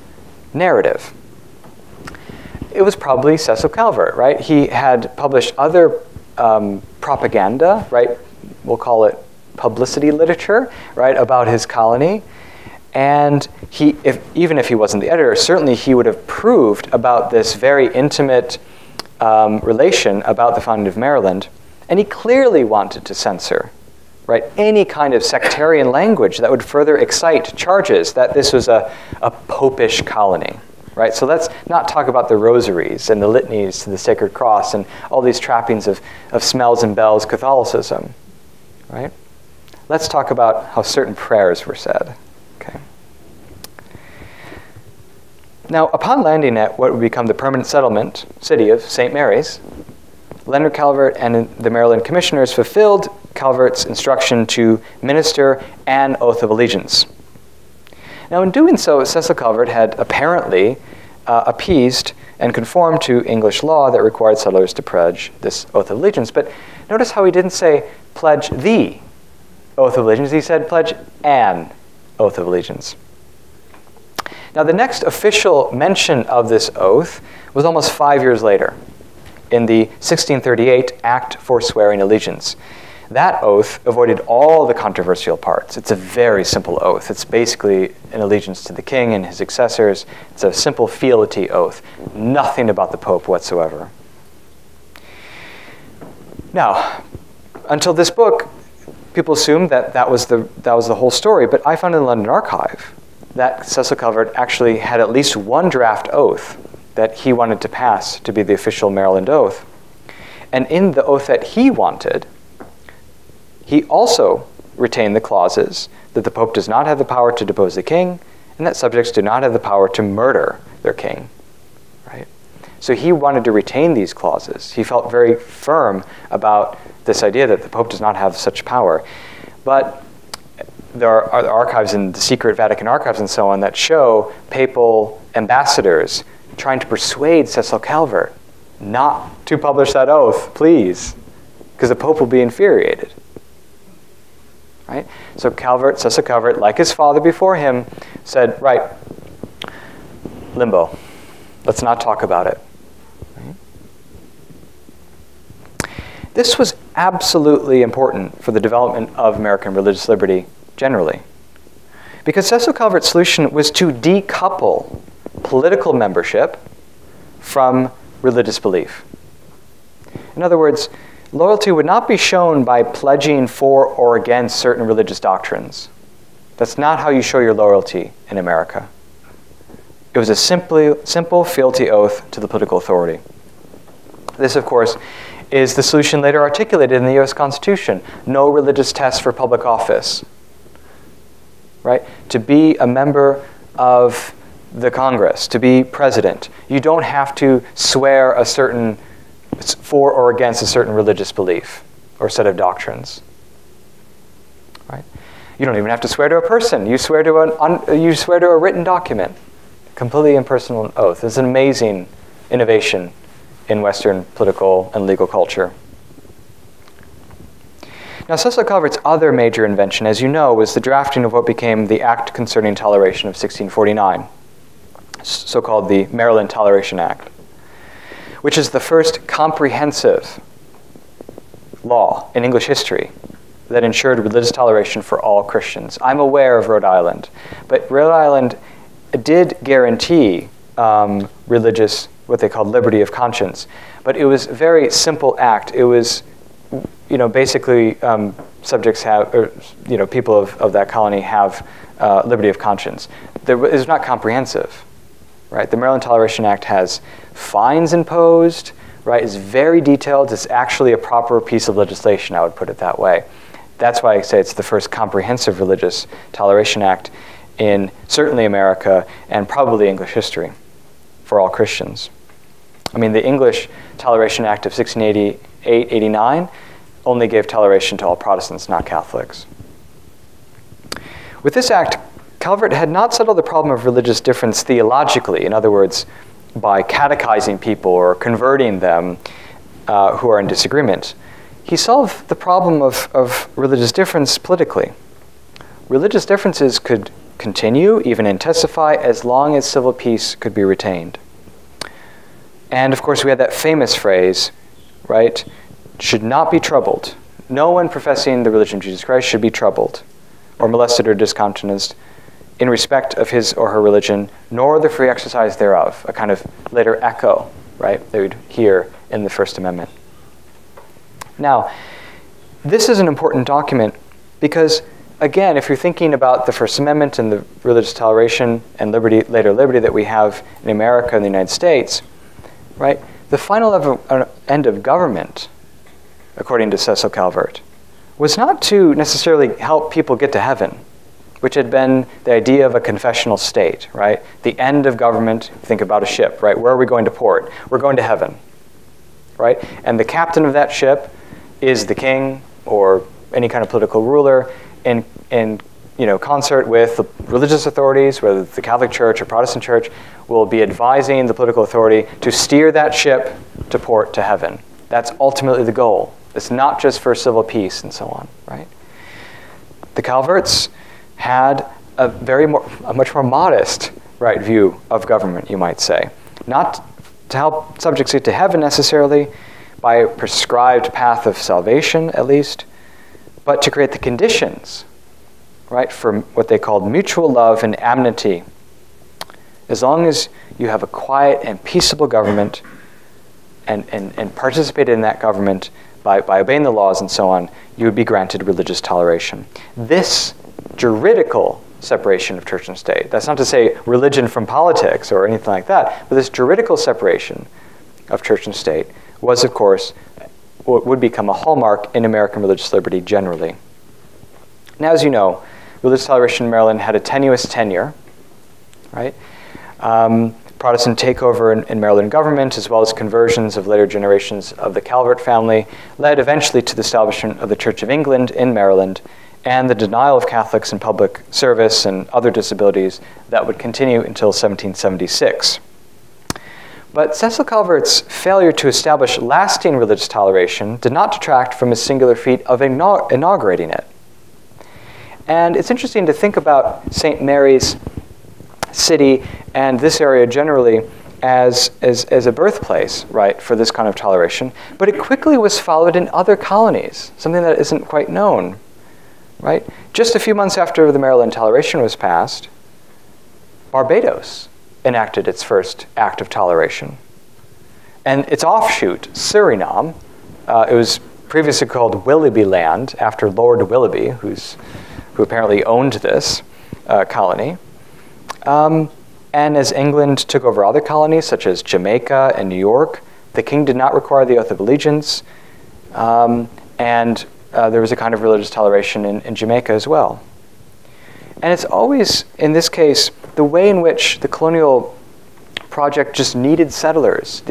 narrative? It was probably Cecil Calvert, right? He had published other propaganda, right? We'll call it publicity literature, right, about his colony. And even if he wasn't the editor, certainly he would have proved about this very intimate relation about the founding of Maryland. And he clearly wanted to censor, right, any kind of sectarian language that would further excite charges that this was a popish colony. Right, so let's not talk about the rosaries and the litanies to the Sacred Cross and all these trappings of smells and bells Catholicism, right? Let's talk about how certain prayers were said, okay? Now, upon landing at what would become the permanent settlement city of St. Mary's, Leonard Calvert and the Maryland commissioners fulfilled Calvert's instruction to minister an oath of allegiance. Now, in doing so, Cecil Calvert had apparently appeased and conformed to English law that required settlers to pledge this oath of allegiance. But notice how he didn't say, pledge the oath of allegiance. He said, pledge an oath of allegiance. Now, the next official mention of this oath was almost 5 years later, in the 1638 Act for Swearing Allegiance. That oath avoided all the controversial parts. It's a very simple oath. It's basically an allegiance to the king and his successors. It's a simple fealty oath. Nothing about the Pope whatsoever. Now, until this book, people assumed that was the whole story. But I found in the London Archive that Cecil Calvert actually had at least one draft oath that he wanted to pass to be the official Maryland oath. And in the oath that he wanted, he also retained the clauses that the Pope does not have the power to depose the king and that subjects do not have the power to murder their king, right? So he wanted to retain these clauses. He felt very firm about this idea that the Pope does not have such power. But there are archives in the secret Vatican archives and so on that show papal ambassadors trying to persuade Cecil Calvert not to publish that oath, please, because the Pope will be infuriated. Right? So Cecil Calvert, like his father before him, said, right, limbo. Let's not talk about it. Right? This was absolutely important for the development of American religious liberty generally. Because Cecil Calvert's solution was to decouple political membership from religious belief. In other words, loyalty would not be shown by pledging for or against certain religious doctrines. That's not how you show your loyalty in America. It was a simple fealty oath to the political authority. This, of course, is the solution later articulated in the U.S. Constitution. No religious test for public office. Right? To be a member of the Congress, to be president, you don't have to swear a certain for or against a certain religious belief or set of doctrines. Right? You don't even have to swear to a person. You swear to a written document. Completely impersonal oath. It's an amazing innovation in Western political and legal culture. Now, Cecil Calvert's other major invention, as you know, was the drafting of what became the Act Concerning Toleration of 1649, so-called the Maryland Toleration Act, which is the first comprehensive law in English history that ensured religious toleration for all Christians. I'm aware of Rhode Island, but Rhode Island did guarantee religious, what they called liberty of conscience, but it was a very simple act. It was, basically subjects have, or people of that colony have liberty of conscience. It was not comprehensive, right? The Maryland Toleration Act has fines imposed, right? It's very detailed. It's actually a proper piece of legislation, I would put it that way. That's why I say it's the first comprehensive religious toleration act in certainly America and probably English history for all Christians. I mean, the English Toleration Act of 1688-89 only gave toleration to all Protestants, not Catholics. With this act, Calvert had not settled the problem of religious difference theologically, in other words, by catechizing people or converting them who are in disagreement. He solved the problem of religious difference politically. Religious differences could continue, even intensify, as long as civil peace could be retained. And of course, we had that famous phrase, right? Should not be troubled. No one professing the religion of Jesus Christ should be troubled or molested or discountenanced in respect of his or her religion, nor the free exercise thereof, a kind of later echo, right, that we'd hear in the First Amendment. Now, this is an important document because, again, if you're thinking about the First Amendment and the religious toleration and liberty, later liberty that we have in America and the United States, right, the final end of government, according to Cecil Calvert, was not to necessarily help people get to heaven, which had been the idea of a confessional state, right? The end of government, think about a ship, right? Where are we going to port? We're going to heaven, right? And the captain of that ship is the king or any kind of political ruler in concert with the religious authorities, whether the Catholic Church or Protestant Church, will be advising the political authority to steer that ship to port to heaven. That's ultimately the goal. It's not just for civil peace and so on, right? The Calverts had a much more modest, right, view of government, you might say. Not to help subjects get to heaven necessarily, by a prescribed path of salvation at least, but to create the conditions, right, for what they called mutual love and amity. As long as you have a quiet and peaceable government and participate in that government by obeying the laws and so on, you would be granted religious toleration. This juridical separation of church and state, that's not to say religion from politics or anything like that, but this juridical separation of church and state was, of course, what would become a hallmark in American religious liberty generally. Now, as you know, religious toleration in Maryland had a tenuous tenure, right? Protestant takeover in Maryland government, as well as conversions of later generations of the Calvert family, led eventually to the establishment of the Church of England in Maryland and the denial of Catholics in public service and other disabilities that would continue until 1776. But Cecil Calvert's failure to establish lasting religious toleration did not detract from his singular feat of inaugurating it. And it's interesting to think about St. Mary's City and this area generally as a birthplace, right, for this kind of toleration, but it quickly was followed in other colonies, something that isn't quite known, right? Just a few months after the Maryland Toleration was passed, Barbados enacted its first act of toleration. And its offshoot, Suriname, it was previously called Willoughby Land, after Lord Willoughby, who apparently owned this colony. And as England took over other colonies, such as Jamaica and New York, the king did not require the oath of allegiance, and there was a kind of religious toleration in Jamaica as well. And it's always, in this case, the way in which the colonial project just needed settlers.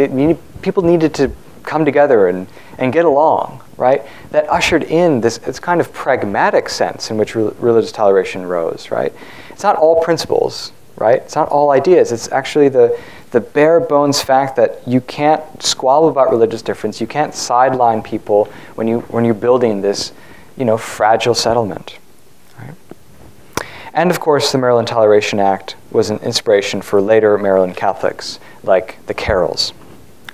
People needed to come together and get along, right? That ushered in this kind of pragmatic sense in which religious toleration rose, right? It's not all principles, right? It's not all ideas. It's actually the bare bones fact that you can't squabble about religious difference. You can't sideline people when you're building this, fragile settlement. Right? And of course, the Maryland Toleration Act was an inspiration for later Maryland Catholics, like the Carrolls,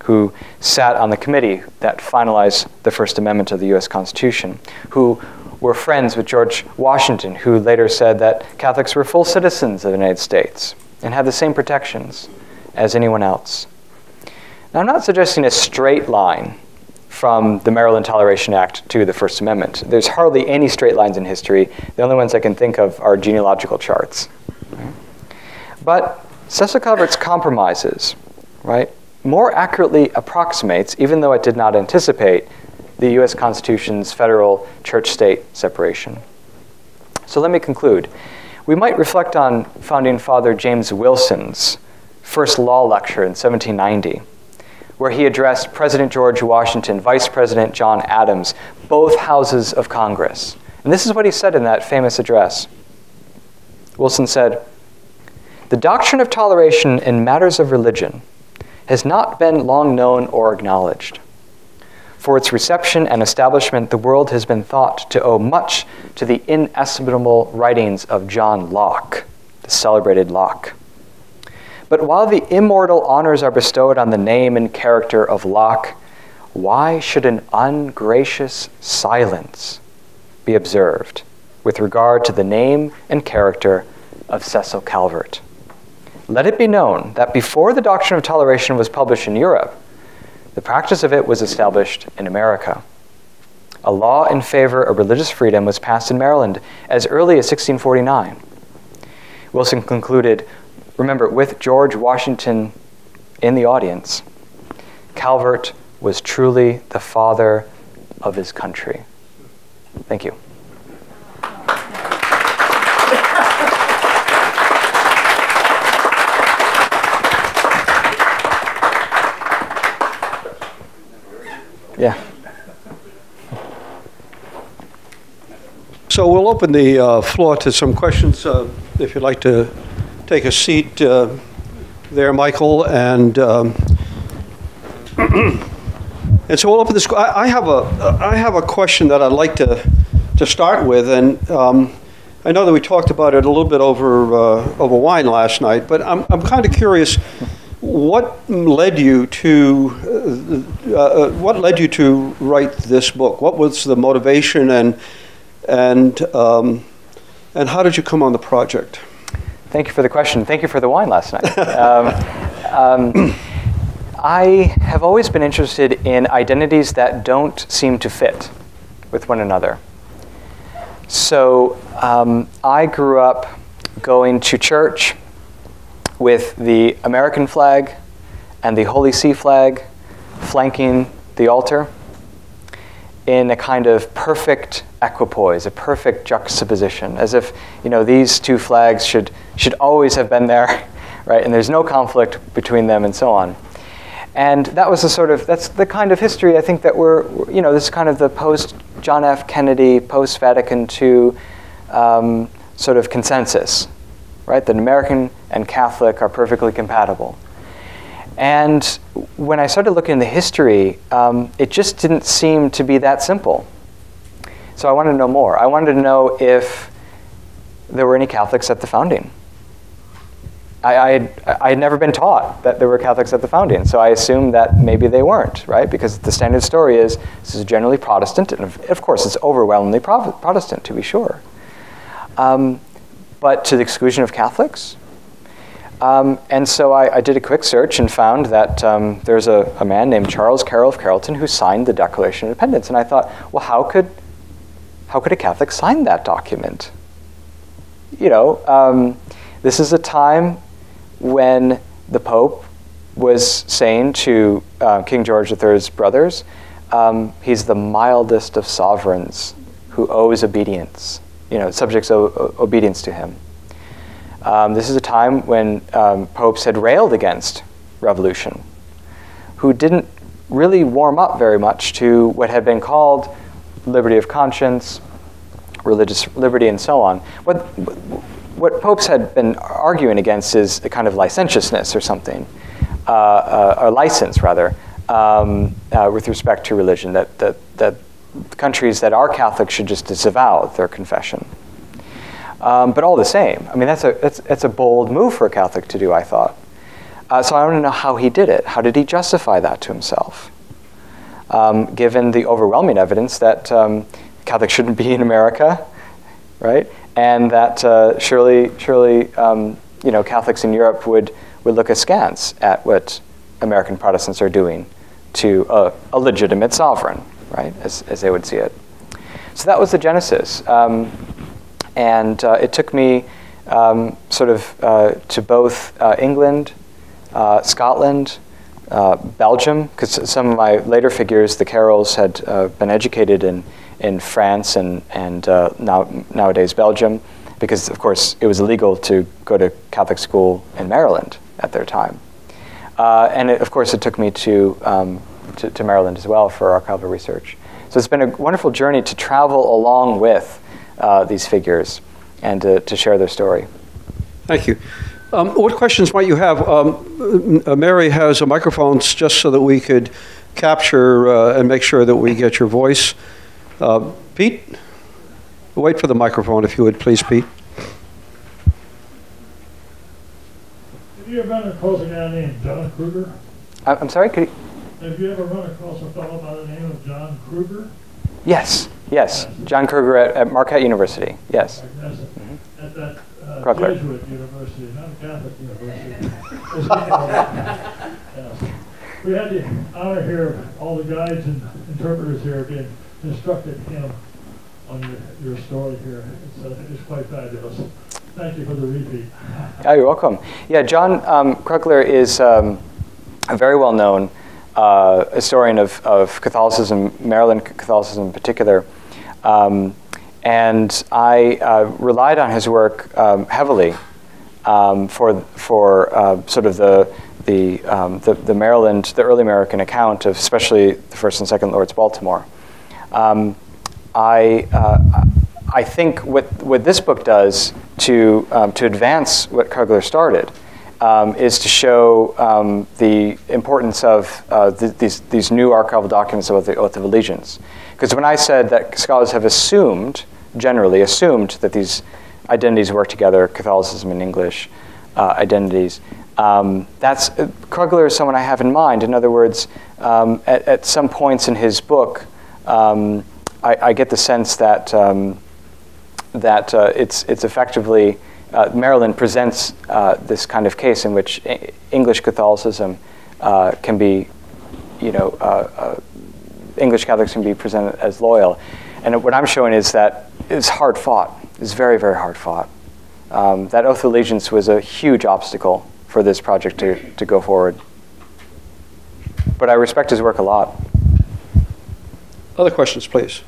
who sat on the committee that finalized the First Amendment of the U.S. Constitution, who were friends with George Washington, who later said that Catholics were full citizens of the United States and had the same protections as anyone else. Now, I'm not suggesting a straight line from the Maryland Toleration Act to the First Amendment. There's hardly any straight lines in history. The only ones I can think of are genealogical charts. Right? But Cecil Calvert's compromises, right, more accurately approximates, even though it did not anticipate, the U.S. Constitution's federal church-state separation. So let me conclude. We might reflect on Founding Father James Wilson's first law lecture in 1790, where he addressed President George Washington, Vice President John Adams, both houses of Congress. And this is what he said in that famous address. Wilson said, "The doctrine of toleration in matters of religion has not been long known or acknowledged. For its reception and establishment, the world has been thought to owe much to the inestimable writings of John Locke, the celebrated Locke. But while the immortal honors are bestowed on the name and character of Locke, why should an ungracious silence be observed with regard to the name and character of Cecil Calvert? Let it be known that before the doctrine of toleration was published in Europe, the practice of it was established in America. A law in favor of religious freedom was passed in Maryland as early as 1649. Wilson concluded, remember, with George Washington in the audience, Calvert was truly the father of his country. Thank you. Yeah.
So we'll open the floor to some questions. If you'd like to take a seat there, Michael, and so we'll open this. I have a question that I'd like to start with, and I know that we talked about it a little bit over wine last night, but I'm kind of curious. What led you to write this book? What was the motivation, and how did you come on the project?
Thank you for the question. Thank you for the wine last night. I have always been interested in identities that don't seem to fit with one another. So I grew up going to church with the American flag and the Holy See flag flanking the altar in a kind of perfect equipoise, a perfect juxtaposition, as if these two flags should always have been there, right? And there's no conflict between them, and so on. And that was that's the kind of history I think that this is kind of the post-John F. Kennedy, post-Vatican II sort of consensus, right? That American and Catholic are perfectly compatible. And when I started looking at the history, it just didn't seem to be that simple. So I wanted to know more. I wanted to know if there were any Catholics at the founding. I had never been taught that there were Catholics at the founding, so I assumed that maybe they weren't, right? Because the standard story is this is generally Protestant, and of course it's overwhelmingly Protestant, to be sure. But to the exclusion of Catholics. And so I did a quick search and found that there's a man named Charles Carroll of Carrollton who signed the Declaration of Independence. And I thought, well, how could a Catholic sign that document? You know, this is a time when the Pope was saying to King George III's brothers, he's the mildest of sovereigns who owes obedience, you know, subjects owe obedience to him. This is a time when popes had railed against revolution, who didn't really warm up very much to what had been called liberty of conscience, religious liberty, and so on. What popes had been arguing against is a kind of licentiousness or something, or license rather, with respect to religion, that countries that are Catholic should just disavow their confession. But all the same, I mean, that's a bold move for a Catholic to do, I thought. So I want to know how he did it. How did he justify that to himself? Given the overwhelming evidence that Catholics shouldn't be in America, right? And that surely, you know, Catholics in Europe would look askance at what American Protestants are doing to a legitimate sovereign, right? As they would see it. So that was the genesis. And it took me sort of to both England, Scotland, Belgium, because some of my later figures, the Carrolls, had been educated in France and nowadays Belgium, because of course it was illegal to go to Catholic school in Maryland at their time. And of course it took me to Maryland as well for archival research. So it's been a wonderful journey to travel along with these figures and to share their story.
Thank you. What questions might you have? Mary has a microphone just so that we could capture and make sure that we get your voice. Pete, wait for the microphone if you would, please, Pete.
Have you ever run across a guy named John Kruger?
I'm sorry, could you?
Have you ever run across a fellow by the name of John Kruger?
Yes. John Kruger at Marquette University, yes.
At that
Krugler.
Jesuit university, not a Catholic university. Yes. We had the honor here of all the guides and interpreters here being instructed him on your story here. It's quite fabulous. Thank you for the repeat.
Oh, you're welcome. Yeah, John Krugler is a very well-known historian of Catholicism, Maryland Catholicism in particular. And I relied on his work heavily for sort of the Maryland, the early American account of especially the First and Second Lords Baltimore. I think what this book does to advance what Krugler started is to show the importance of these new archival documents about the Oath of Allegiance. Because when I said that scholars have generally assumed that these identities work together, Catholicism and English identities, Krugler is someone I have in mind. In other words, at some points in his book, I get the sense that it's effectively Maryland presents this kind of case in which English Catholicism can be, English Catholics can be presented as loyal. And what I'm showing is that it's hard fought. It's very, very hard fought. That Oath of Allegiance was a huge obstacle for this project to go forward. But I respect his work a lot.
Other questions, please.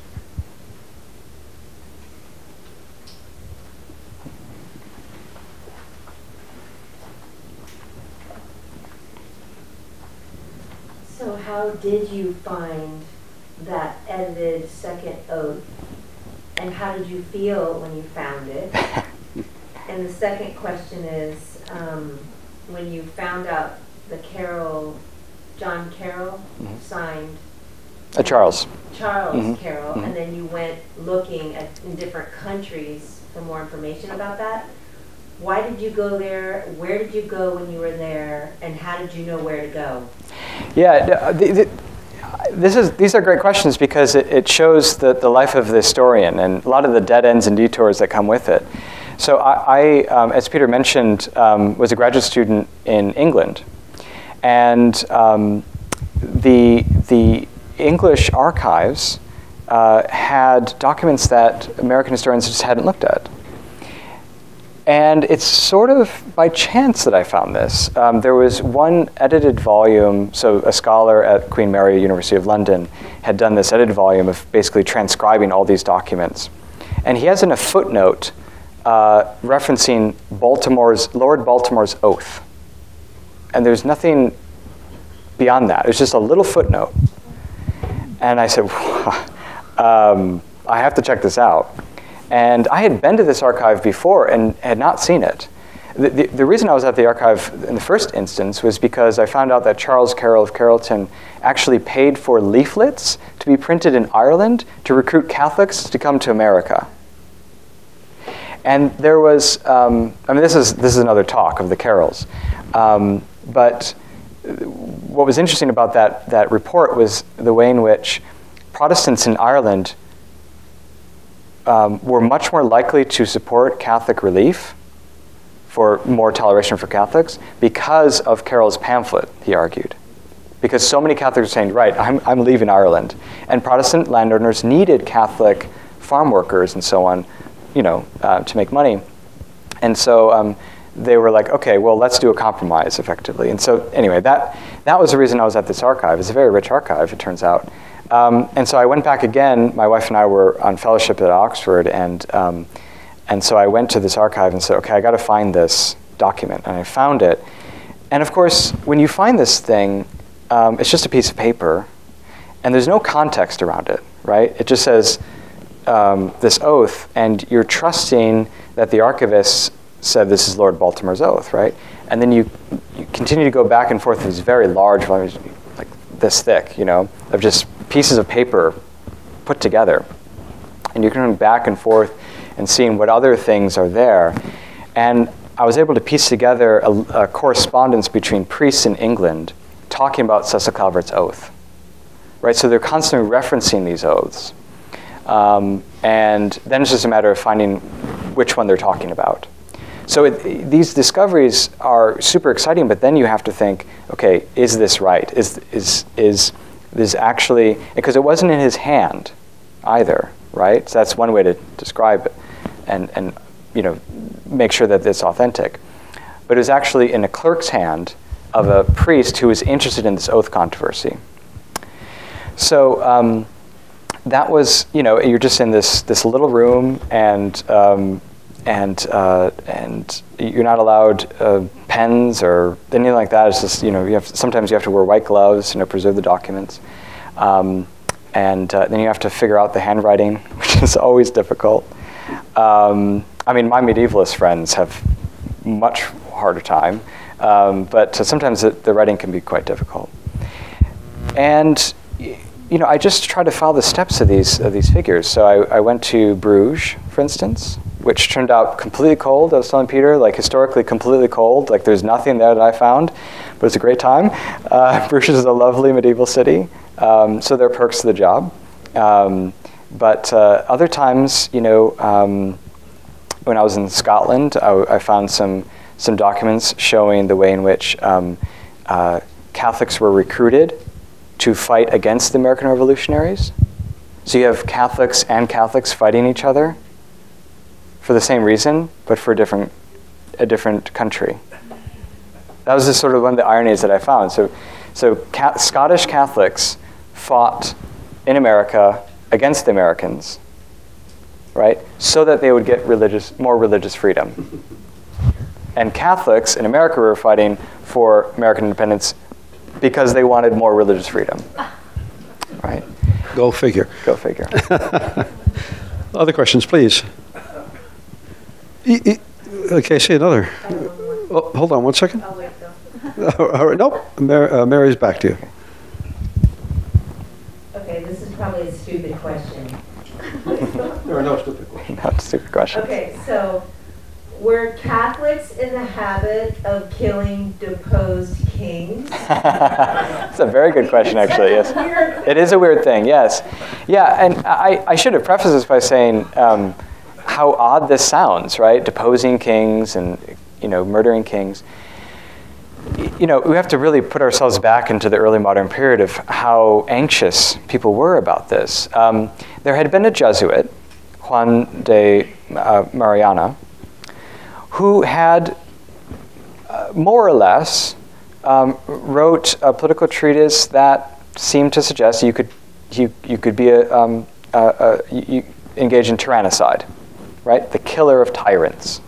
So how did you find that edited second oath, and how did you feel when you found it? And the second question is, when you found out the John Carroll signed
Charles
Carroll, and then you went looking in different countries for more information about that, Why did you go there? Where did you go when you were there? And how did you know where to go?
Yeah, these are great questions because it shows the life of the historian and a lot of the dead ends and detours that come with it. So I as Peter mentioned, was a graduate student in England. And the English archives had documents that American historians just hadn't looked at. And it's sort of by chance that I found this. There was one edited volume, so a scholar at Queen Mary University of London had done this edited volume of basically transcribing all these documents. And he has in a footnote referencing Lord Baltimore's oath. And there's nothing beyond that. It's just a little footnote. And I said, I have to check this out. And I had been to this archive before and had not seen it. The reason I was at the archive in the first instance was because I found out that Charles Carroll of Carrollton actually paid for leaflets to be printed in Ireland to recruit Catholics to come to America. And there was, this is another talk of the Carrolls. But what was interesting about that report was the way in which Protestants in Ireland were much more likely to support Catholic relief for more toleration for Catholics because of Carroll's pamphlet, he argued. Because so many Catholics were saying, right, I'm leaving Ireland. And Protestant landowners needed Catholic farm workers and so on, to make money. And so they were like, okay, well, let's do a compromise, effectively. And so anyway, that was the reason I was at this archive. It's a very rich archive, it turns out. And so I went back again. My wife and I were on fellowship at Oxford, and so I went to this archive and said, okay, I got to find this document. And I found it. And of course, when you find this thing, it's just a piece of paper, and there's no context around it, right? It just says this oath, and you're trusting that the archivist said this is Lord Baltimore's oath, right? And then you continue to go back and forth with these very large volumes, like this thick, of just pieces of paper put together. And you're going back and forth and seeing what other things are there. And I was able to piece together a correspondence between priests in England talking about Cecil Calvert's oath, right? So they're constantly referencing these oaths. And then it's just a matter of finding which one they're talking about. So these discoveries are super exciting, but then you have to think, okay, is this right? Is this actually, because it wasn't in his hand either, right? So that's one way to describe it and make sure that it's authentic. But it was actually in a clerk's hand of a priest who was interested in this oath controversy. So that was, you're just in this little room, and you're not allowed pens or anything like that. It's just, sometimes you have to wear white gloves, preserve the documents. And then you have to figure out the handwriting, which is always difficult. My medievalist friends have much harder time, but sometimes the writing can be quite difficult. And I just try to follow the steps of these figures. So I went to Bruges, for instance, which turned out completely cold. I was telling Peter, like historically completely cold. Like there's nothing there that I found, but it's a great time. Bruges is a lovely medieval city, so there are perks to the job. But other times, when I was in Scotland, I found some documents showing the way in which Catholics were recruited to fight against the American revolutionaries. So you have Catholics and Catholics fighting each other for the same reason, but for a different country. That was just sort of one of the ironies that I found. So Scottish Catholics fought in America against the Americans, right? So that they would get more religious freedom. And Catholics in America were fighting for American independence because they wanted more religious freedom, right?
Go figure.
Go figure.
Other questions, please. Okay, say another. Oh, hold on one second.
I'll wait though.
All right, nope. Mary's back to you.
Okay, this is probably a stupid question.
There are no stupid questions.
Not a stupid question.
Okay, so were Catholics in the habit of killing deposed kings?
That's a very good question, actually, yes. It is a weird thing, yes. Yeah, and I should have prefaced this by saying how odd this sounds, right? Deposing kings and, murdering kings. We have to really put ourselves back into the early modern period of how anxious people were about this. There had been a Jesuit, Juan de Mariana, who had more or less wrote a political treatise that seemed to suggest you could be you engage in tyrannicide, right? The killer of tyrants,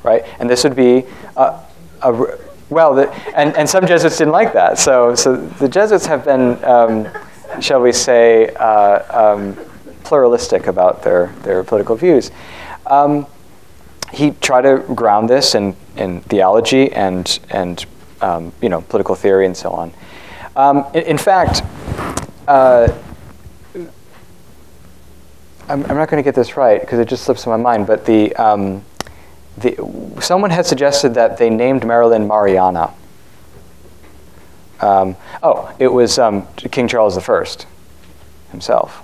right? And this would be and some Jesuits didn't like that. So the Jesuits have been, shall we say, pluralistic about their political views. He tried to ground this in theology and political theory and so on. In fact, I'm not going to get this right because it just slips in my mind, but someone had suggested that they named Maryland Mariana. It was King Charles I himself.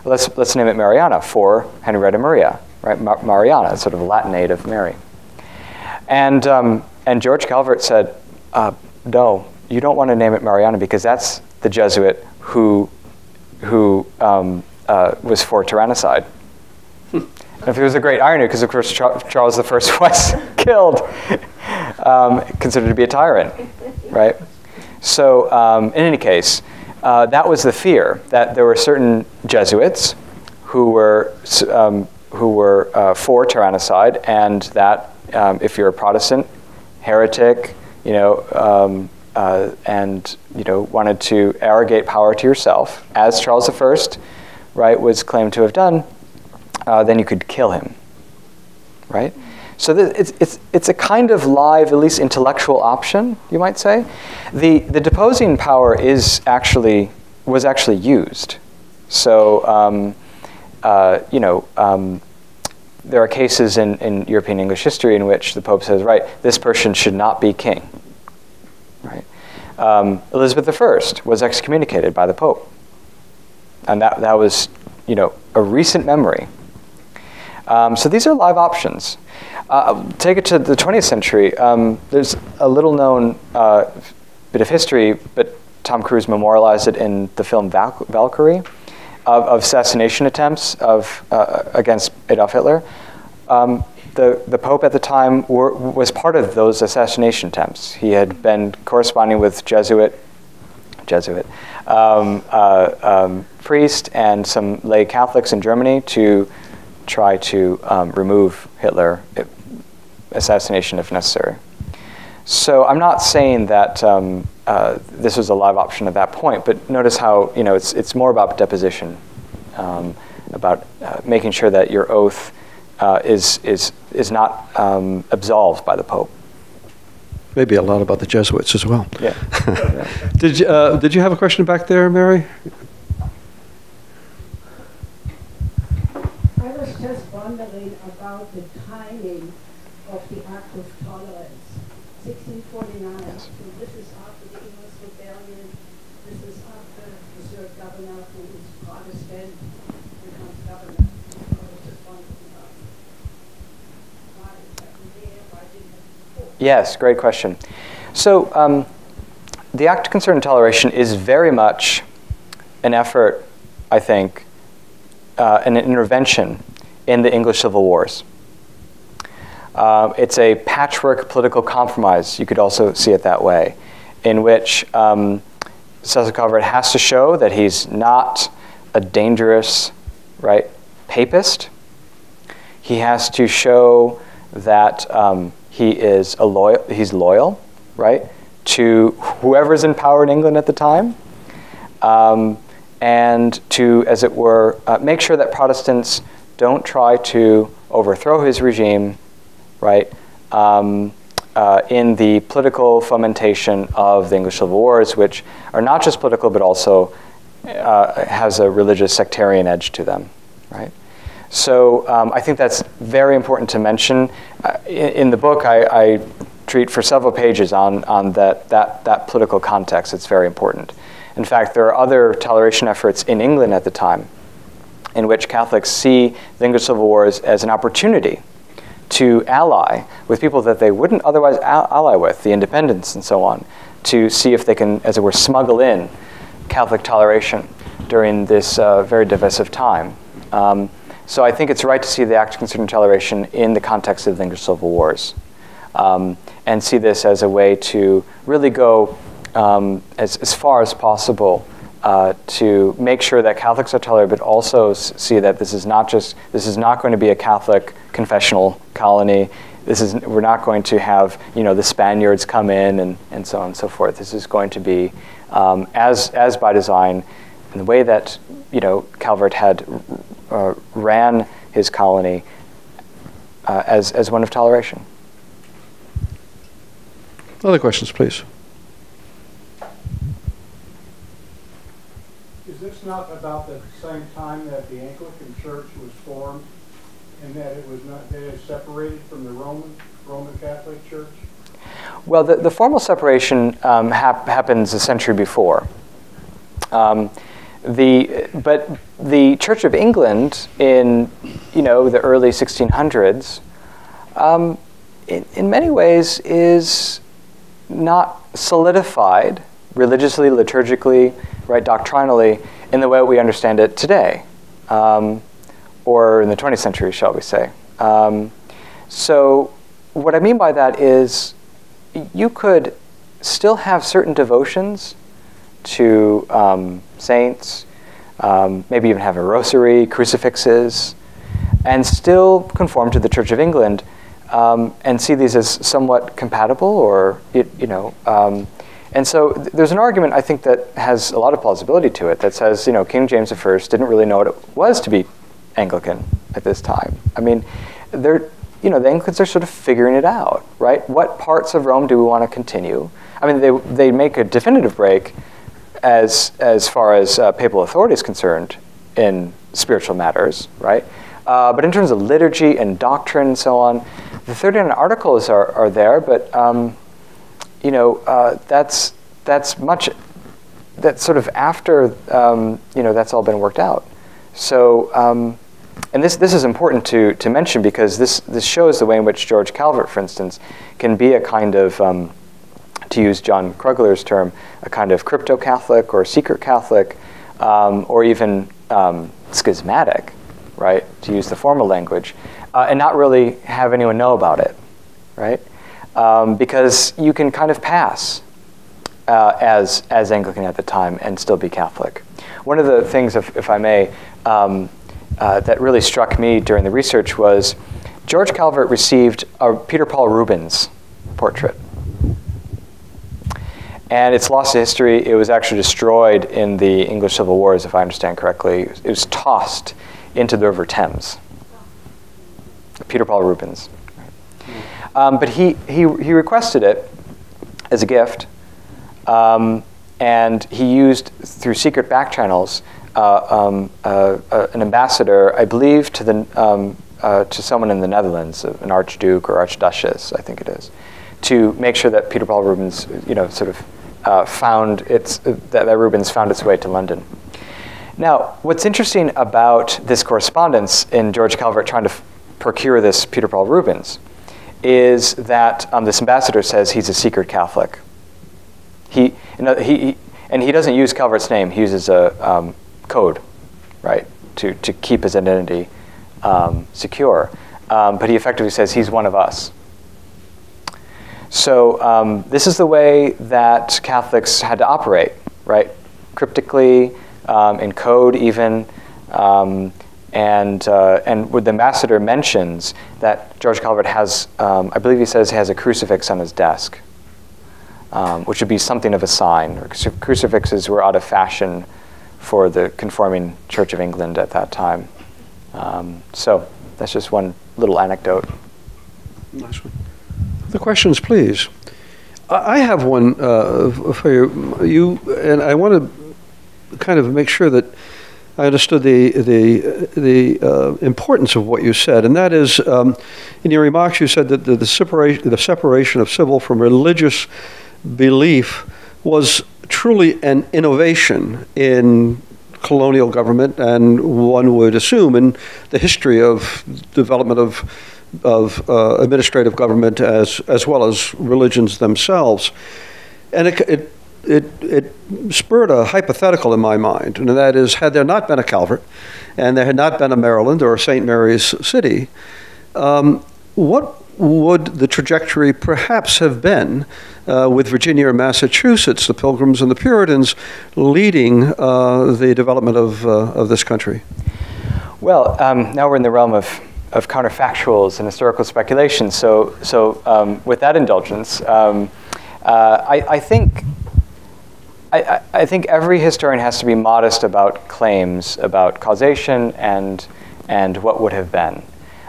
Let's name it Mariana for Henrietta Maria, right? Mariana, sort of a Latin aid of Mary. And George Calvert said, no, you don't want to name it Mariana because that's the Jesuit who was for tyrannicide. And it was a great irony because, of course, Charles I was killed, considered to be a tyrant, right? So, in any case, that was the fear, that there were certain Jesuits who were for tyrannicide, and that if you're a Protestant heretic, and wanted to arrogate power to yourself, as Charles I, right, was claimed to have done, then you could kill him, right? So it's a kind of live, at least intellectual option, you might say. The deposing power was actually used. So there are cases in European English history in which the Pope says, right, this person should not be king, right? Elizabeth I was excommunicated by the Pope, and that was a recent memory. So these are live options. Take it to the 20th century. There's a little known bit of history, but Tom Cruise memorialized it in the film Valkyrie, of assassination attempts against Adolf Hitler. The Pope at the time was part of those assassination attempts. He had been corresponding with Jesuit priest and some lay Catholics in Germany to try to remove Hitler, assassination if necessary. So I'm not saying that this was a live option at that point, but notice how it's more about deposition, about making sure that your oath is not absolved by the Pope.
Maybe a lot about the Jesuits as well.
Yeah.
Did you have a question back there, Mary?
I was just wondering about the timing of the Act of Tolerance, 1649.
Yes.
So this is after the English Rebellion. This is after the third governor, who is Protestant, becomes governor. I was just wondering about why it happened there, why didn't it before?
Yes, great question. So the Act Concerning Toleration is very much an effort, I think, an intervention in the English Civil Wars. It's a patchwork political compromise, you could also see it that way, in which Cecil Calvert has to show that he's not a dangerous, right, papist. He has to show that he's loyal, right, to whoever's in power in England at the time, and to, as it were, make sure that Protestants don't try to overthrow his regime, right, in the political fomentation of the English Civil Wars, which are not just political, but also has a religious sectarian edge to them, right? So I think that's very important to mention. In the book, I treat for several pages on that political context. It's very important. In fact, there are other toleration efforts in England at the time in which Catholics see the English Civil Wars as an opportunity to ally with people that they wouldn't otherwise ally with, the independents and so on, to see if they can, as it were, smuggle in Catholic toleration during this very divisive time. So I think it's right to see the Act Concerning Toleration in the context of the English Civil Wars, and see this as a way to really go as far as possible to make sure that Catholics are tolerant, but also see that this is not going to be a Catholic confessional colony. We're not going to have the Spaniards come in and so on and so forth. This is going to be as by design, in the way that Calvert had ran his colony as one of toleration.
Other questions, please.
Is this not about the same time that the Anglican Church was formed, and that it was not separated from the Roman Catholic Church?
Well, the formal separation happens a century before. But the Church of England in the early 1600s, in many ways, is not solidified religiously, liturgically, right, doctrinally, in the way we understand it today, or in the 20th century, shall we say. So what I mean by that is you could still have certain devotions to saints, maybe even have a rosary, crucifixes, and still conform to the Church of England, and see these as somewhat compatible, or and so there's an argument, I think, that has a lot of plausibility to it, that says, King James I didn't really know what it was to be Anglican at this time. I mean, the Anglicans are sort of figuring it out, right? What parts of Rome do we want to continue? I mean, they make a definitive break as far as papal authority is concerned in spiritual matters, right? But in terms of liturgy and doctrine and so on, the 39 articles are there, but that's sort of after that's all been worked out. So and this is important to mention, because this shows the way in which George Calvert, for instance, can be a kind of, to use John Krugler's term, a kind of crypto-Catholic or secret Catholic, or even schismatic, right, to use the formal language, and not really have anyone know about it, right? Because you can kind of pass as Anglican at the time and still be Catholic. One of the things, if I may, that really struck me during the research was George Calvert received a Peter Paul Rubens portrait. And it's lost to history. It was actually destroyed in the English Civil Wars, if I understand correctly. It was tossed into the River Thames. Peter Paul Rubens. But he requested it as a gift, and he used, through secret back channels, an ambassador, I believe, to someone in the Netherlands, an archduke or archduchess, I think it is, to make sure that Peter Paul Rubens, that Rubens found its way to London. Now, what's interesting about this correspondence in George Calvert trying to procure this Peter Paul Rubens is that this ambassador says he's a secret Catholic. He doesn't use Calvert's name. He uses a code, right, to keep his identity secure. But he effectively says he's one of us. So this is the way that Catholics had to operate, right? Cryptically, in code even. And what the ambassador mentions that George Calvert has, I believe he says he has a crucifix on his desk, which would be something of a sign. Crucifixes were out of fashion for the conforming Church of England at that time. So that's just one little anecdote.
Nice one. The questions, please. I have one for you, and I want to kind of make sure that I understood the importance of what you said, and that is, in your remarks, you said that the separation of civil from religious belief was truly an innovation in colonial government, and one would assume in the history of development of administrative government as well as religions themselves. And it spurred a hypothetical in my mind, and that is, had there not been a Calvert, and there had not been a Maryland or a St. Mary's City, what would the trajectory perhaps have been with Virginia and Massachusetts, the Pilgrims and the Puritans, leading the development of this country?
Well, now we're in the realm of counterfactuals and historical speculation. So with that indulgence, I think every historian has to be modest about claims about causation and what would have been.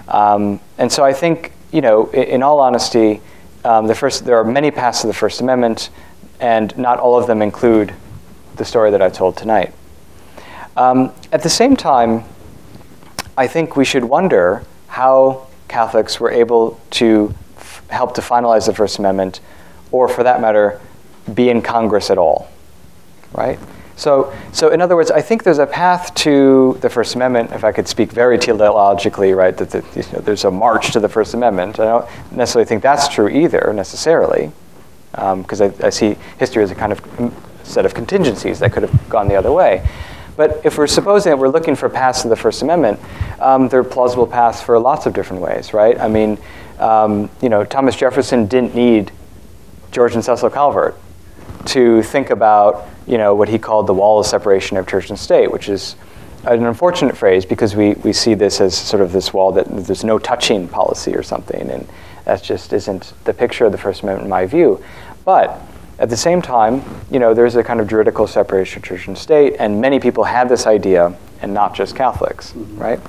And so I think, in all honesty, there are many paths to the First Amendment, and not all of them include the story that I told tonight. At the same time, I think we should wonder how Catholics were able to help to finalize the First Amendment, or for that matter, be in Congress at all, right? So in other words, I think there's a path to the First Amendment, if I could speak very teleologically, right, that there's a march to the First Amendment. I don't necessarily think that's true either, necessarily, because I see history as a kind of set of contingencies that could have gone the other way. But if we're supposing that we're looking for paths to the First Amendment, there are plausible paths for lots of different ways, right? I mean, Thomas Jefferson didn't need George and Cecil Calvert to think about, what he called the wall of separation of church and state, which is an unfortunate phrase because we see this as sort of this wall that there's no touching policy or something, and that just isn't the picture of the First Amendment in my view. But at the same time, there's a kind of juridical separation of church and state, and many people had this idea, and not just Catholics, right?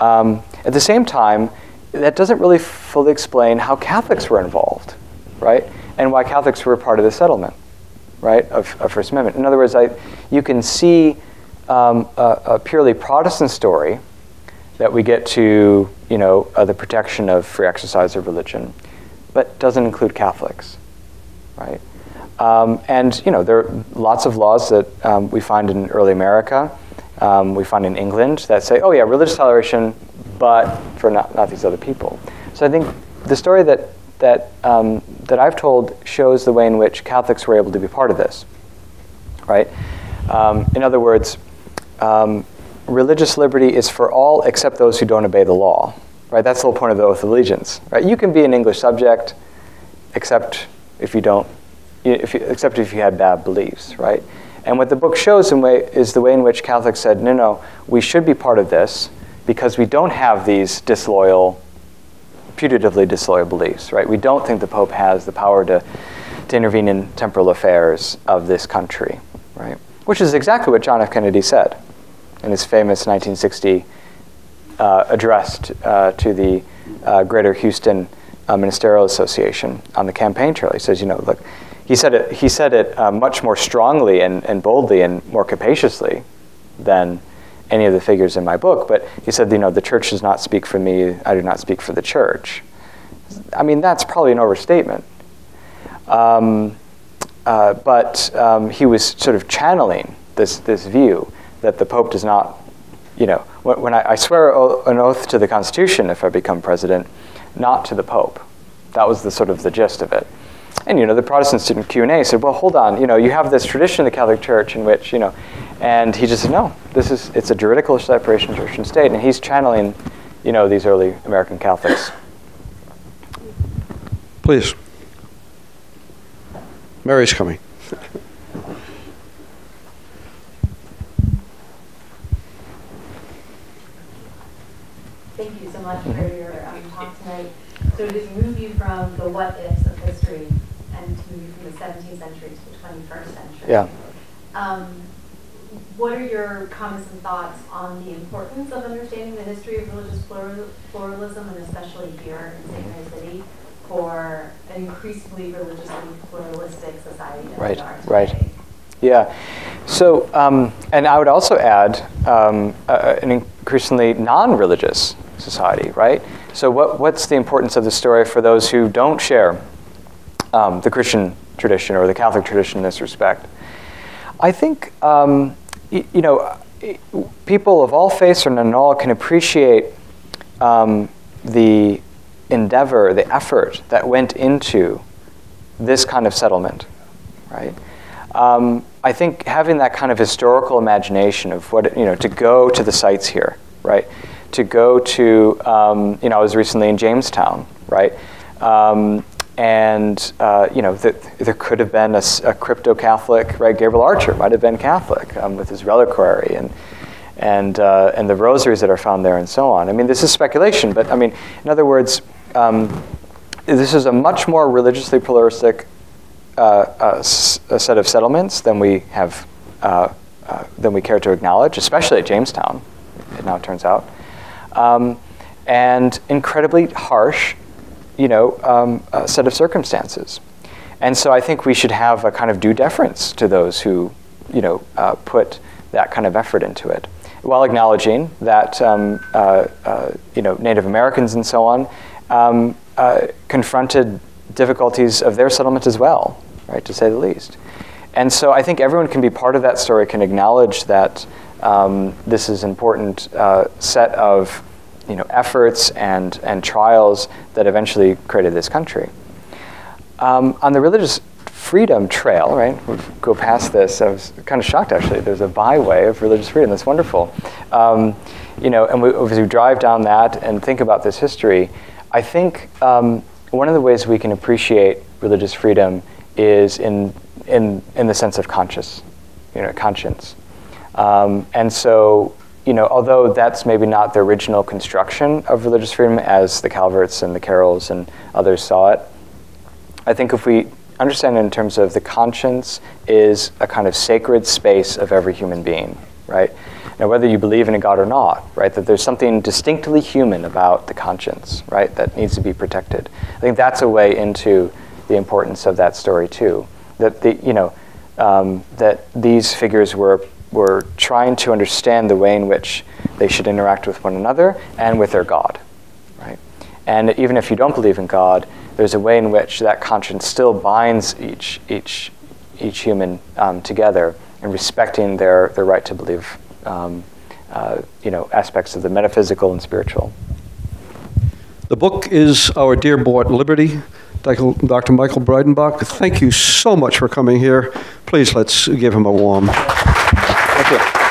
At the same time, that doesn't really fully explain how Catholics were involved, right? And why Catholics were part of the settlement, right, of First Amendment. In other words, you can see a purely Protestant story that we get to, the protection of free exercise of religion, but doesn't include Catholics, right? And there are lots of laws that we find in early America, we find in England that say, oh yeah, religious toleration, but for not these other people. So I think the story that I've told shows the way in which Catholics were able to be part of this, right? In other words, religious liberty is for all except those who don't obey the law, right? That's the whole point of the oath of allegiance, right? You can be an English subject, except if you had bad beliefs, right? And what the book shows is the way in which Catholics said, no, we should be part of this because we don't have these putatively disloyal beliefs, right? We don't think the Pope has the power to intervene in temporal affairs of this country, right? Which is exactly what John F. Kennedy said in his famous 1960 address to the Greater Houston Ministerial Association on the campaign trail. He says, look, he said it much more strongly and boldly and more capaciously than any of the figures in my book, but he said, the church does not speak for me, I do not speak for the church. I mean, that's probably an overstatement. But he was sort of channeling this view that the Pope does not, when I swear an oath to the Constitution if I become president, not to the Pope. That was the gist of it. And the Protestants did in Q&A said, well, hold on, you have this tradition in the Catholic Church in which, and he just said, no, it's a juridical separation of church and state, and he's channeling, these early American Catholics.
Please. Mary's coming.
Thank you so much for your talk tonight. So to move you from the what-ifs of history and to move you from the 17th century to the 21st century.
Yeah.
What are your comments and thoughts on the importance of understanding the history of religious pluralism, and especially here in St. Mary's City, for an increasingly religiously pluralistic society that we are today?
Right. Yeah. So, and I would also add an increasingly non-religious society, right? So what's the importance of the story for those who don't share the Christian tradition or the Catholic tradition in this respect? I think, you know, people of all faiths and all can appreciate the endeavor, the effort that went into this kind of settlement, right? I think having that kind of historical imagination of what, you know, to go to the sites here, right? To go to, you know, I was recently in Jamestown, right? And, you know, there could have been a crypto-Catholic, right? Gabriel Archer might have been Catholic with his reliquary and the rosaries that are found there and so on. I mean, this is speculation, but I mean, in other words, this is a much more religiously pluralistic a set of settlements than we have, than we care to acknowledge, especially at Jamestown, it now turns out, and incredibly harsh, you know, set of circumstances. And so I think we should have a kind of due deference to those who, you know, put that kind of effort into it, while acknowledging that, you know, Native Americans and so on confronted difficulties of their settlement as well, right, to say the least. And so I think everyone can be part of that story, can acknowledge that this is an important set of, you know, efforts and trials that eventually created this country. On the religious freedom trail, right, we'll go past this, I was kind of shocked actually, there's a byway of religious freedom, that's wonderful. You know, and as we drive down that and think about this history, I think one of the ways we can appreciate religious freedom is in the sense of conscience. And so, you know, although that's maybe not the original construction of religious freedom as the Calverts and the Carrolls and others saw it, I think if we understand it in terms of the conscience is a kind of sacred space of every human being, right? Now, whether you believe in a God or not, right, that there's something distinctly human about the conscience, right, that needs to be protected. I think that's a way into the importance of that story too. That the, you know, that these figures were trying to understand the way in which they should interact with one another and with their God, right? And even if you don't believe in God, there's a way in which that conscience still binds each human together and respecting their right to believe, you know, aspects of the metaphysical and spiritual.
The book is Our Dear Bought Liberty. Dr. Michael Breidenbach, thank you so much for coming here. Please let's give him a warm.
Thank you.